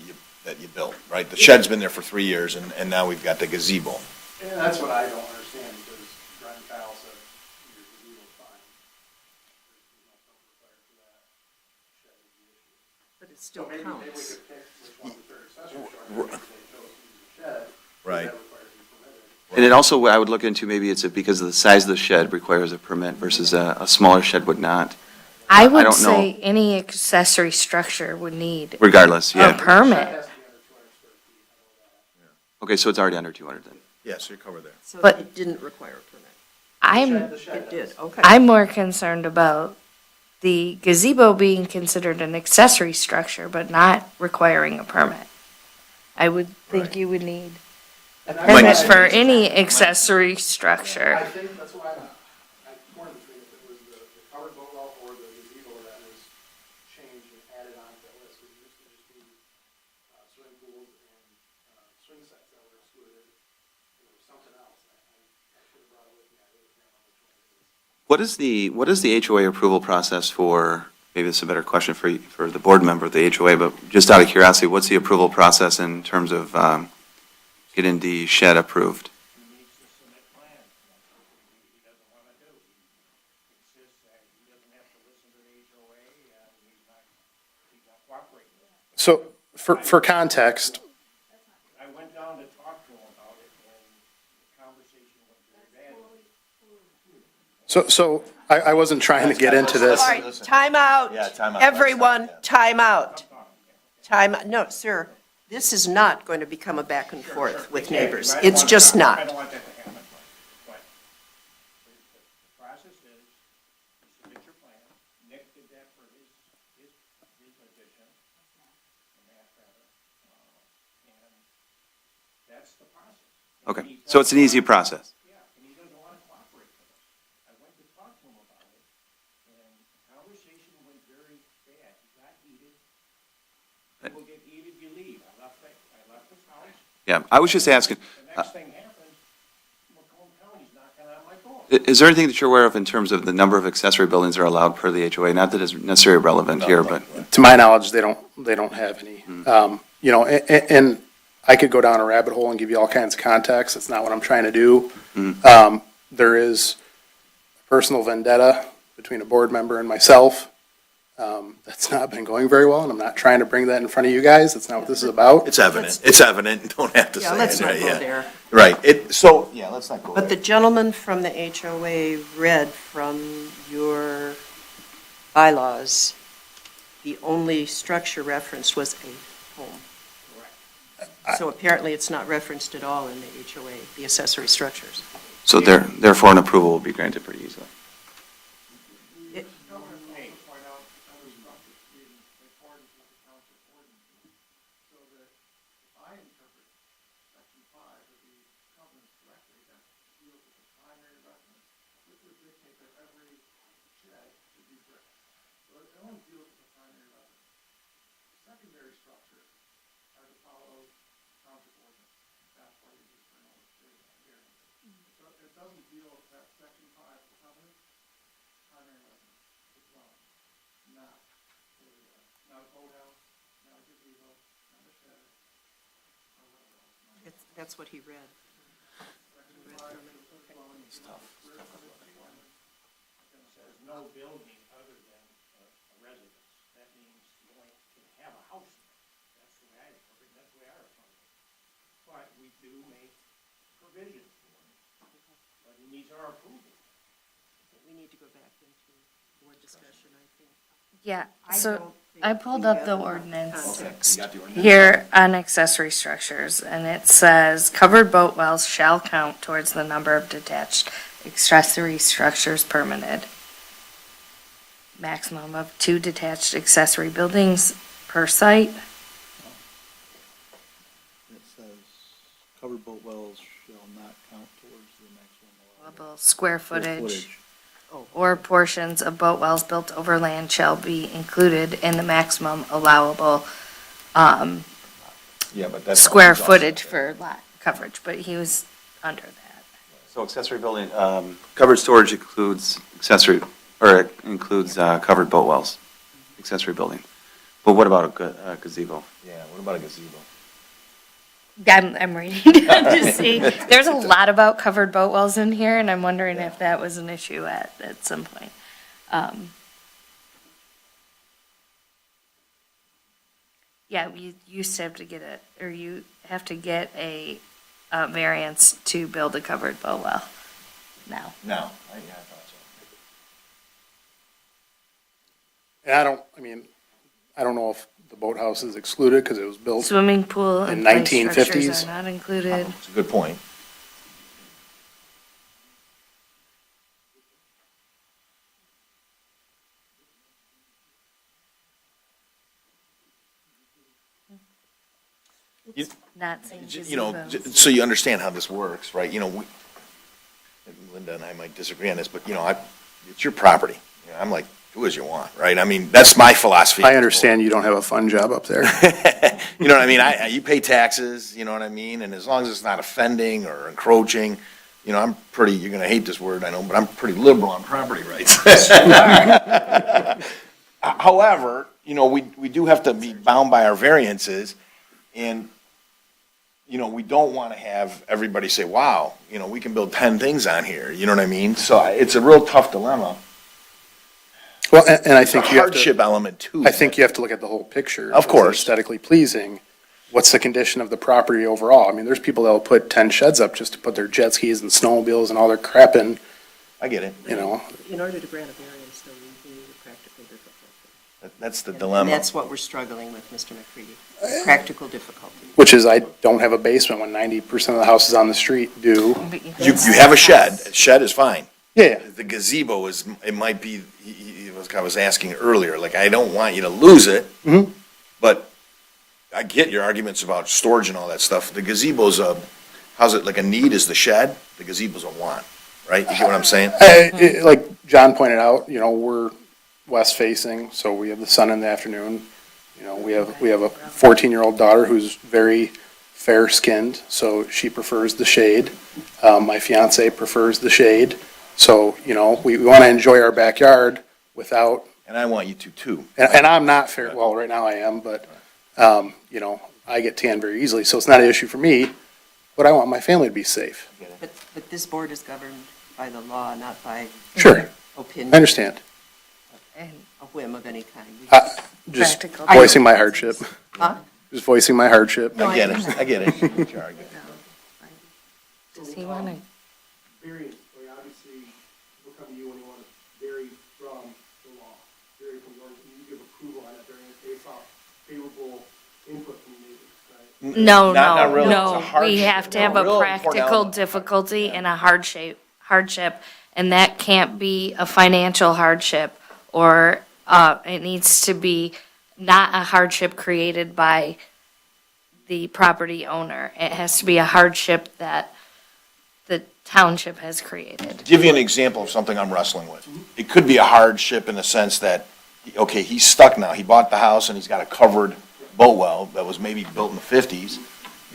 you built, right? The shed's been there for 3 years, and now we've got the gazebo. And that's what I don't understand, because Brian Kyle said your gazebo's fine. There's no permit required for that. Shed is the issue. But it still Maybe we counts. could pick which one's the third accessory structure, if they chose to use a shed. Right. That requires to be permitted. And it also, I would look into, maybe it's because of the size of the shed requires a permit versus a smaller shed would not, I I would don't know. say any accessory structure would need regardless, a yeah. permit. Okay, so it's already under 200 then. Yeah, so you're covered there. So But- it didn't require a permit. I'm, It did, okay. I'm more concerned about the gazebo being considered an accessory structure, but not requiring a permit. I would think you would need a permit for any accessory structure. I think that's why I torn between if it was the covered boat well or the gazebo that was changed and added on to that list. Because it used to just be swimming pools and swing sets that were excluded. And there was something else. I should have brought it with me. I really can't remember which one it is. What is the HOA approval process for, maybe this is a better question for the board member of the HOA, but just out of curiosity, what's the approval process in terms of getting the shed approved? He needs to submit plans, and that's what he doesn't want to do. He insists that he doesn't have to listen to the HOA, and he's not cooperating with it. So for context, I went down to talk to him about it, and the conversation went very bad. so I wasn't trying to get into this. All right, time out. Yeah, time out. Everyone, Yeah. time out. No, sir, this is not going to become a back and forth with neighbors. It's just I not. don't want that to happen, but the process is, you submit your plan. Nick did that for his addition, and that's the process. Okay, so it's an easy process. Yeah, and he doesn't want to cooperate with us. I went to talk to him about it, and the conversation went very bad. He got heated. People get heated, you leave. I left his house. Yeah, I was just asking, The next thing happened, Macomb County's knocking on my door. is there anything that you're aware of in terms of the number of accessory buildings that are allowed per the HOA? Not that it's necessarily relevant here, but, To my knowledge, they don't have any. You know, and I could go down a rabbit hole and give you all kinds of context. That's not what I'm trying to do. There is a personal vendetta between a board member and myself. That's not been going very well, and I'm not trying to bring that in front of you guys. That's not what this is about. It's evident, it's evident, don't have to say Yeah, it. let's not right, go yeah. there. Right, yeah, let's not go But the there. gentleman from the HOA read from your bylaws, the only structure referenced was a home. So apparently it's not referenced at all in the HOA, the accessory structures. so therefore an approval will be granted pretty easily. It- Point out other structures in accordance with the township ordinance. So that if I interpret section 5 of the covenants correctly, that deals with the primary residence, this would dictate that every shed should be brick. So it only deals with the primary residence. Secondary structures are to follow township ordinance. That's why you just bring all the variance. So it doesn't deal with that section 5 of the covenant, primary residence as well. Not a boathouse, not a gazebo, not a shed, or whatever else. That's what he read. Says no building other than a residence. That means you only can have a house there. That's the way I interpret it, that's the way I interpret it. But we do make provision for it. But it needs our approval. We need to go back into board discussion, I think. Yeah, I so don't think I pulled we up have the enough ordinance context. here on accessory structures, and it says covered boat wells shall count towards the number of detached accessory structures permitted. Maximum of 2 detached accessory buildings per site. It says covered boat wells shall not count towards the maximum allowable Square footage or portions of boat wells built over land shall be included in the maximum allowable Yeah, but that's. square footage for lot coverage, but he was under that. So accessory building, covered storage includes accessory, or it includes covered boat wells, accessory building. But what about a gazebo? Yeah, what about a gazebo? I'm reading to see. There's a lot about covered boat wells in here, and I'm wondering if that was an issue at some point. Yeah, you used to have to get you have to get a variance to build a covered boat well now. No, I thought so. And I don't know if the boathouse is excluded because it was built. Swimming pool In and play 1950s. structures are not included. It's a good point. Not saying You know, gazebos. so you understand how this works, right? You know, and Linda and I might disagree on this, but you know, it's your property. You know, I'm like, do as you want, right? I mean, that's my philosophy. I understand you don't have a fun job up there. You know what I mean? You pay taxes, you know what I mean? And as long as it's not offending or encroaching, you know, I'm pretty, you're gonna hate this word, I know, but I'm pretty liberal on property rights. However, you know, we do have to be bound by our variances, and, you know, we don't want to have everybody say, wow, you know, we can build 10 things on here, you know what I mean? So it's a real tough dilemma. Well, and I think There's a you have to. hardship element too. I think you have to look at the whole picture. Of course. Is it aesthetically pleasing? What's the condition of the property overall? I mean, there's people that will put 10 sheds up just to put their jet skis and snowmobiles and all their crap in, I get it. you know. In order to grant a variance, though, we need a practical difficulty. That's the And dilemma. that's what we're struggling with, Mr. McCready, practical difficulty. Which is, I don't have a basement when 90% of the houses on the street do. You have a shed. A shed is fine. Yeah. The gazebo is, it might be, I was asking earlier, like, I don't want you to lose it, Mhm. but I get your arguments about storage and all that stuff. The gazebo's how's it, like a need is the shed? The gazebo's a want, right? You get what I'm saying? Like John pointed out, you know, we're west facing, so we have the sun in the afternoon. You know, we have a 14-year-old daughter who's very fair skinned, so she prefers the shade. My fiance prefers the shade. So, you know, we want to enjoy our backyard without, And I want you to too. and I'm not fair, well, right now I am, but, you know, I get tan very easily, so it's not an issue for me, but I want my family to be safe. But this board is governed by the law, not by Sure, opinion. I understand. A whim of any kind. We Just Practical. voicing my hardship. Huh? Just voicing my hardship. I get it, I get it. Your argument. Does he want to? Variance, like obviously, we'll come to you when you want to vary from the law, vary from yours, and you give approval on that variance based off favorable input from the neighbors, right? No, Not really. It's a no, we hardship. have to No, have a real important practical element. difficulty and a hardship, and that can't be a financial hardship, or, it needs to be not a hardship created by the property owner. It has to be a hardship that the township has created. Give you an example of something I'm wrestling with. It could be a hardship in the sense that, okay, he's stuck now. He bought the house and he's got a covered boat well that was maybe built in the 50s.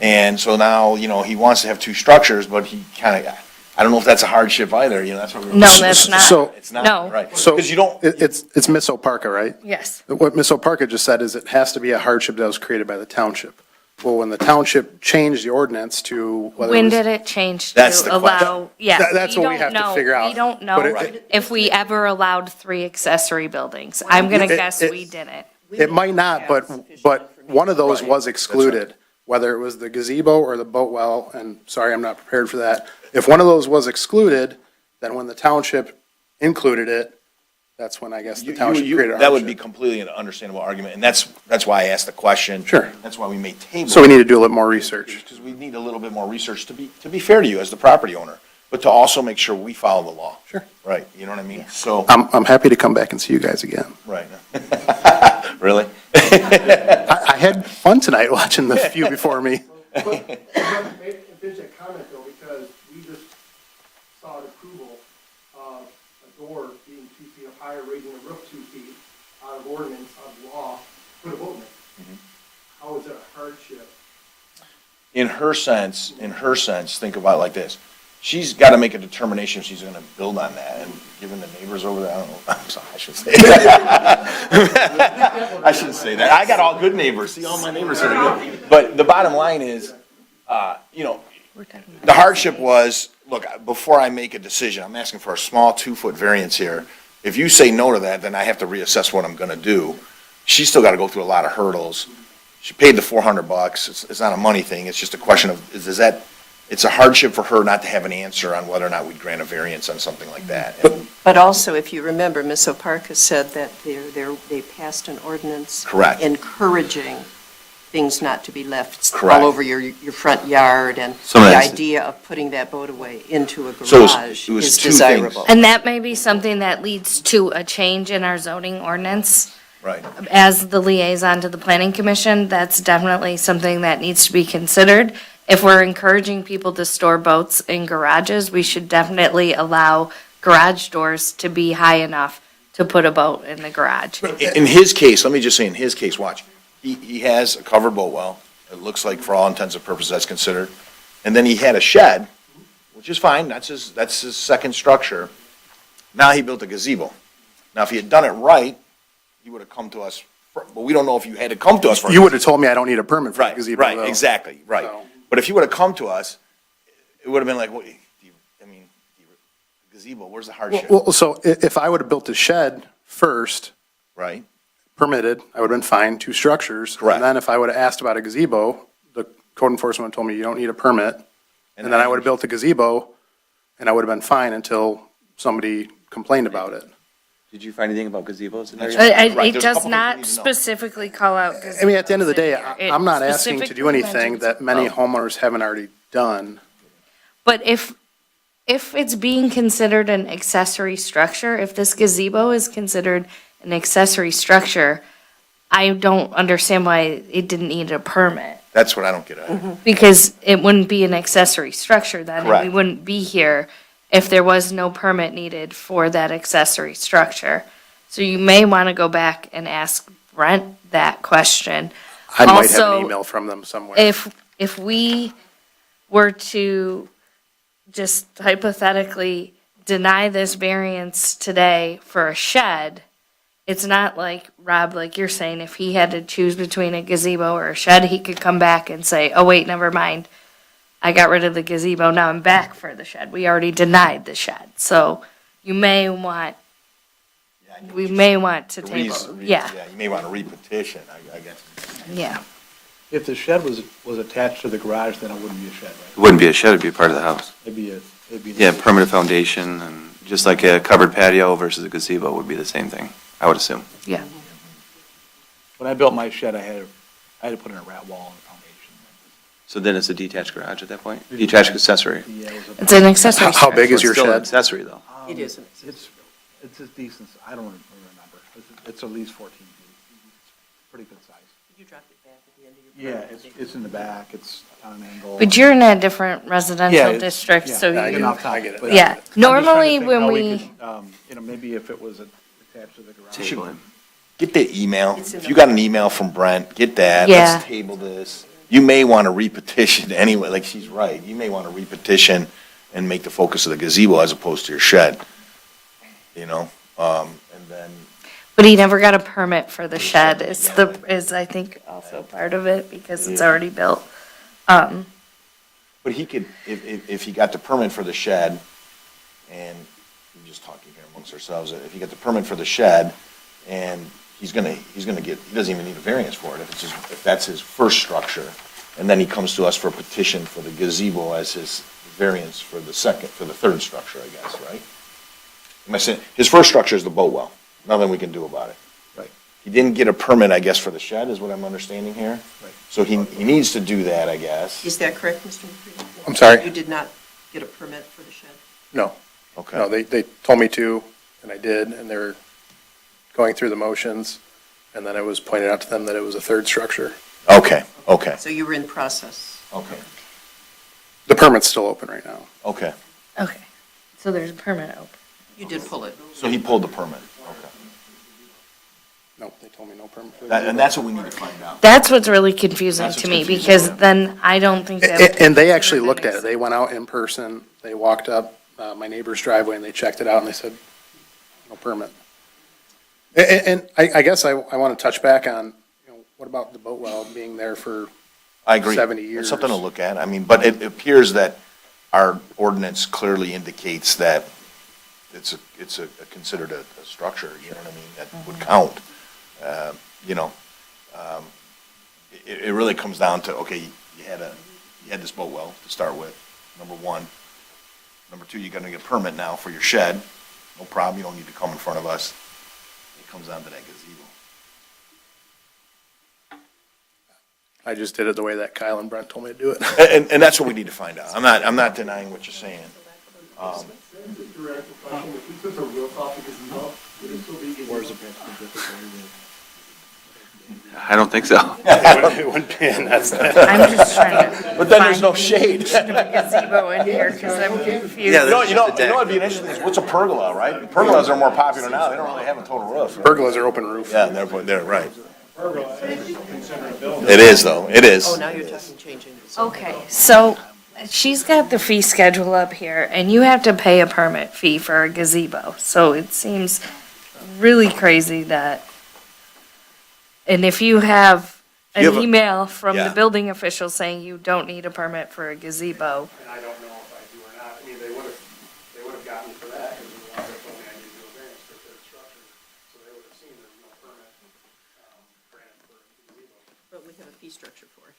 And so now, you know, he wants to have two structures, but he kind of, I don't know if that's a hardship either, you know, that's what we're. No, that's not. So- It's not, No. right. So, Because you don't, it's Miss Oparka, right? Yes. What Miss Oparka just said is it has to be a hardship that was created by the township. Well, when the township changed the ordinance to whether it When was. did it change That's to the question. allow, yeah. That's what we don't have to know. figure out. We don't But know it- if we ever allowed 3 accessory buildings. I'm gonna It- guess it- we didn't. It might not, but one of those was excluded, whether it was the gazebo or the boat well, and sorry, I'm not prepared for that. If one of those was excluded, then when the township included it, that's when I guess the township created a that would be hardship. completely an understandable argument, and that's why I asked the question. Sure. That's why we may table. So we need to do a little more research. Because we need a little bit more research to be fair to you as the property owner, but to also make sure we follow the law. Sure. Right, you know what I mean? So, I'm happy to come back and see you guys again. right. Really? I had fun tonight watching the few before me. Finish that comment though, because we just saw an approval of a door being 2 feet up higher, raising the roof 2 feet out of ordinance, out of law, put a boat in. How is that a hardship? In her sense, think about it like this. she's got to make a determination if she's going to build on that, and given the neighbors over there, I don't know, I'm sorry, I should say that. I shouldn't say that. I got all good neighbors, see, all my neighbors are good. But the bottom line is, you know, the hardship was, look, before I make a decision, I'm asking for a small 2-foot variance here. If you say no to that, then I have to reassess what I'm going to do. She's still got to go through a lot of hurdles. She paid the $400. It's not a money thing. It's just a question of, is that, it's a hardship for her not to have an answer on whether or not we'd grant a variance on something like that. And- But also, if you remember, Ms. Oparka said that they passed an ordinance. Correct. Encouraging things not to be left Correct. all over your front yard, and Some of the that's- idea of putting that boat away into a So garage it was is two things. desirable. And that may be something that leads to a change in our zoning ordinance. Right. As the liaison to the planning commission, that's definitely something that needs to be considered. If we're encouraging people to store boats in garages, we should definitely allow garage doors to be high enough to put a boat in the garage. In his case, let me just say, in his case, watch, he has a covered boat well. It looks like for all intents and purposes that's considered. And then he had a shed, which is fine, that's his second structure. Now he built a gazebo. Now, if he had done it right, he would have come to us, but we don't know if you had to come to us for. You would have told me I don't need a permit for the Right, gazebo, right, though. exactly, right. So- But if you would have come to us, it would have been like, what, gazebo, where's the hardship? Well, so if I would have built a shed first, Right? permitted, I would have been fined 2 structures. Correct. And then if I would have asked about a gazebo, the code enforcement would have told me you don't need a permit. And then I would have built a gazebo, and I would have been fine until somebody complained about it. Did you find anything about gazebos in there? It Right, there's a does couple things we not need to know. specifically call out. I mean, at the end of the day, gazebos in here. I'm not It asking to do specifically anything mentions that many boat. homeowners haven't already done. But if it's being considered an accessory structure, if this gazebo is considered an accessory structure, I don't understand why it didn't need a permit. That's what I don't get at. Because it wouldn't be an accessory structure then, and we Correct. wouldn't be here if there was no permit needed for that accessory structure. So you may want to go back and ask Brent that question. I might have Also, an email from them somewhere. If we were to just hypothetically deny this variance today for a shed, it's not like, Rob, like you're saying, if he had to choose between a gazebo or a shed, he could come back and say, oh, wait, never mind. I got rid of the gazebo, now I'm back for the shed. We already denied the shed. So you may want, we may want to table, yeah, Yeah, you may want to repetition, I guess. yeah. If the shed was attached to the garage, then it wouldn't be a shed, right? It wouldn't be a shed, it'd be part of the house. It'd be it'd be. Yeah, permanent foundation, and just like a covered patio versus a gazebo would be the same thing, I would assume. Yeah. When I built my shed, I had to put in a rat wall and a foundation. So then it's a detached garage at that point? Detached accessory? Yeah, it was a- It's an accessory How big is So your it's still an shed? accessory, though. It is an It's a decent, I don't remember. It's at least 14 feet. It's pretty good size. You dropped it back at the end of your. Yeah, it's in the back, it's on an angle. But you're in a different Yeah, residential it's- district, yeah, so I you, get it. But yeah. I'm just trying to Normally think when how we, could, maybe if it was attached to the garage. Table him. Get the email. It's in If the- you got an email from Brent, get that. Yeah. Let's table this. You may want to repetition anyway, like she's right. You may want to repetition and make the focus of the gazebo as opposed to your shed. You know, and then, but he never got a permit for the shed is I think also part of it because it's already built. but he could, if he got the permit for the shed, and we're just talking here amongst ourselves, if he got the permit for the shed, and he's gonna get, he doesn't even need a variance for it, if that's his first structure, and then he comes to us for a petition for the gazebo as his variance for the third structure, I guess, right? Am I saying, his first structure is the boat well, nothing we can do about it. Right. He didn't get a permit, I guess, for the shed, is what I'm understanding here? Right. So he needs to do that, I guess. Is that correct, Mr. McCready? I'm sorry? You did not get a permit for the shed? No. Okay. No, they told me to, and I did, and they were going through the motions, and then it was pointed out to them that it was a third structure. Okay, okay, So you were in process? okay, The permit's still open right now. okay. Okay. So there's a permit open. You did pull it? So he pulled the permit, okay. Nope, they told me no permit for And that's what we need to find out. That's what's really confusing That's to what's me, confusing, because yeah. then I don't think that. And they actually looked at it. They went out in person, they walked up my neighbor's driveway and they checked it out and they said, no permit. And I guess I want to touch back on, what about the boat well being there for I agree. 70 It's years? something to look at. I mean, but it appears that our ordinance clearly indicates that it's considered a structure, you know what I mean, that would count. You know, it really comes down to, okay, you had this boat well to start with, number one. Number two, you're gonna get a permit now for your shed. No problem, you don't need to come in front of us. It comes down to that gazebo. I just did it the way that Kyle and Brent told me to do it. And that's what we need to find out. I'm not denying what you're saying. I don't think so. It wouldn't be, and that's that. I'm just trying to. But then there's no shade. find a gazebo in here, because I'm confused. You know what'd be interesting is, what's a pergola, right? Pergolas are more popular now, they don't really have a total roof. Pergolas are open roof. Yeah, they're right. It is, though, it is. Oh, now you're talking changing. Okay, so she's got the fee schedule up here, and you have to pay a permit fee for a gazebo. So it seems really crazy that, and if you have an You have a- email from the yeah. building official saying you don't need a permit for a gazebo, And I don't know if I do or not. I mean, they would have gotten me for that because the law told me I need to do a variance for third structure. So they would have seen there's no permit granted for a gazebo. But we have a fee structure for it.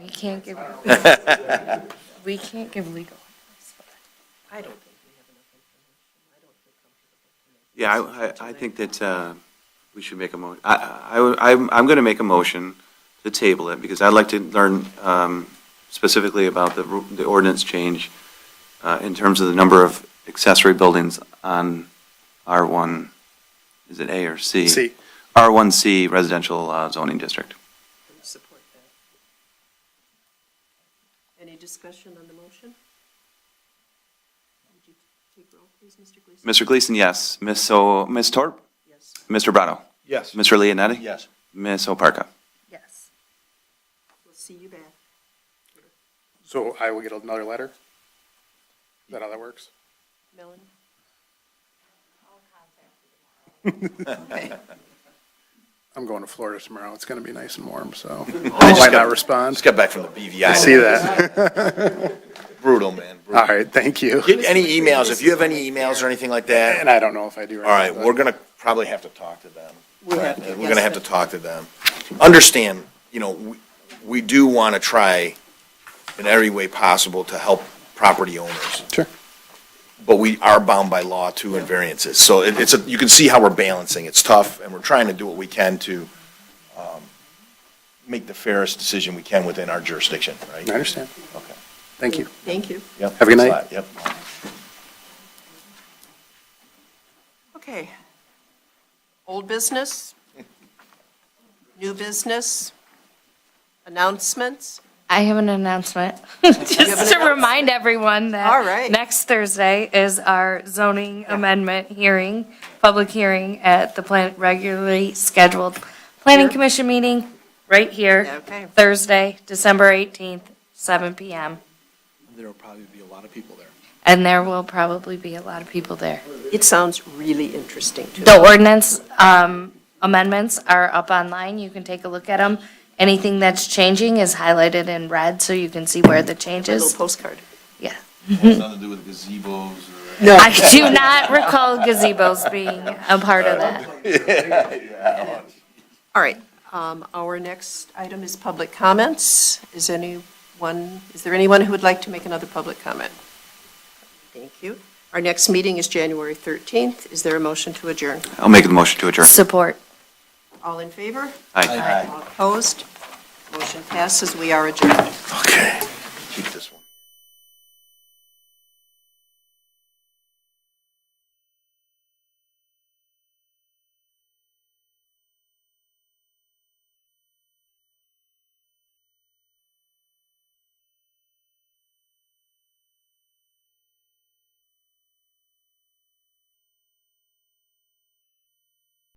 we can't give, we can't give legal advice. I don't think we have enough information. I don't feel comfortable. Yeah, I think that we should make a mo, I'm going to make a motion to table it, because I'd like to learn specifically about the ordinance change in terms of the number of accessory buildings on R1, is it A or C? C. R1C residential zoning district. Support that. Any discussion on the motion? Would you take roll, please, Mr. Gleason? Mr. Gleason, yes. Ms. Torp? Yes. Mr. Brado? Yes. Mr. Leonetti? Yes. Ms. Oparka? Yes. We'll see you back. So I will get another letter? Is that how that works? Melanie? I'm going to Florida tomorrow. It's going to be nice and warm, so I I just might got- not respond. Just got back from the BVI. I see that. Brutal, man. Brutal. All right, thank you. Get any emails, if you have any emails or anything like that. And I don't know if I do or All right, not, we're gonna probably have to talk to them. We'll have to, We're gonna have to talk to them. Understand, we do wanna try in every way possible to help property owners. Sure. But we are bound by law too and variances. So you can see how we're balancing. It's tough, and we're trying to do what we can to, make the fairest decision we can within our jurisdiction, right? I understand. Okay. Thank you. Thank you. Yep. Have a good Thanks night. lot. Yep. Okay. Old business? New business? Announcements? I have an announcement, have an just to announcement? remind everyone that. All right. Next Thursday is our zoning amendment hearing, public hearing at the regularly scheduled planning Here? commission meeting, right here. Okay. Thursday, December 18th, 7 PM. There will probably be a lot of people there. And there will probably be a lot of people there. It sounds really interesting to me. The ordinance amendments are up online. You can take a look at them. Anything that's changing is highlighted in red, so you can see where the My changes. little postcard. Yeah. Nothing to do with gazebos or. No. I do not recall gazebos being a part of that. All right, our next item is public comments. Is there anyone who would like to make another public comment? Thank you. Our next meeting is January 13th. Is there a motion to adjourn? I'll make the motion to adjourn. Support. All in favor? Aye. All opposed? Motion passes. We are adjourned. Okay.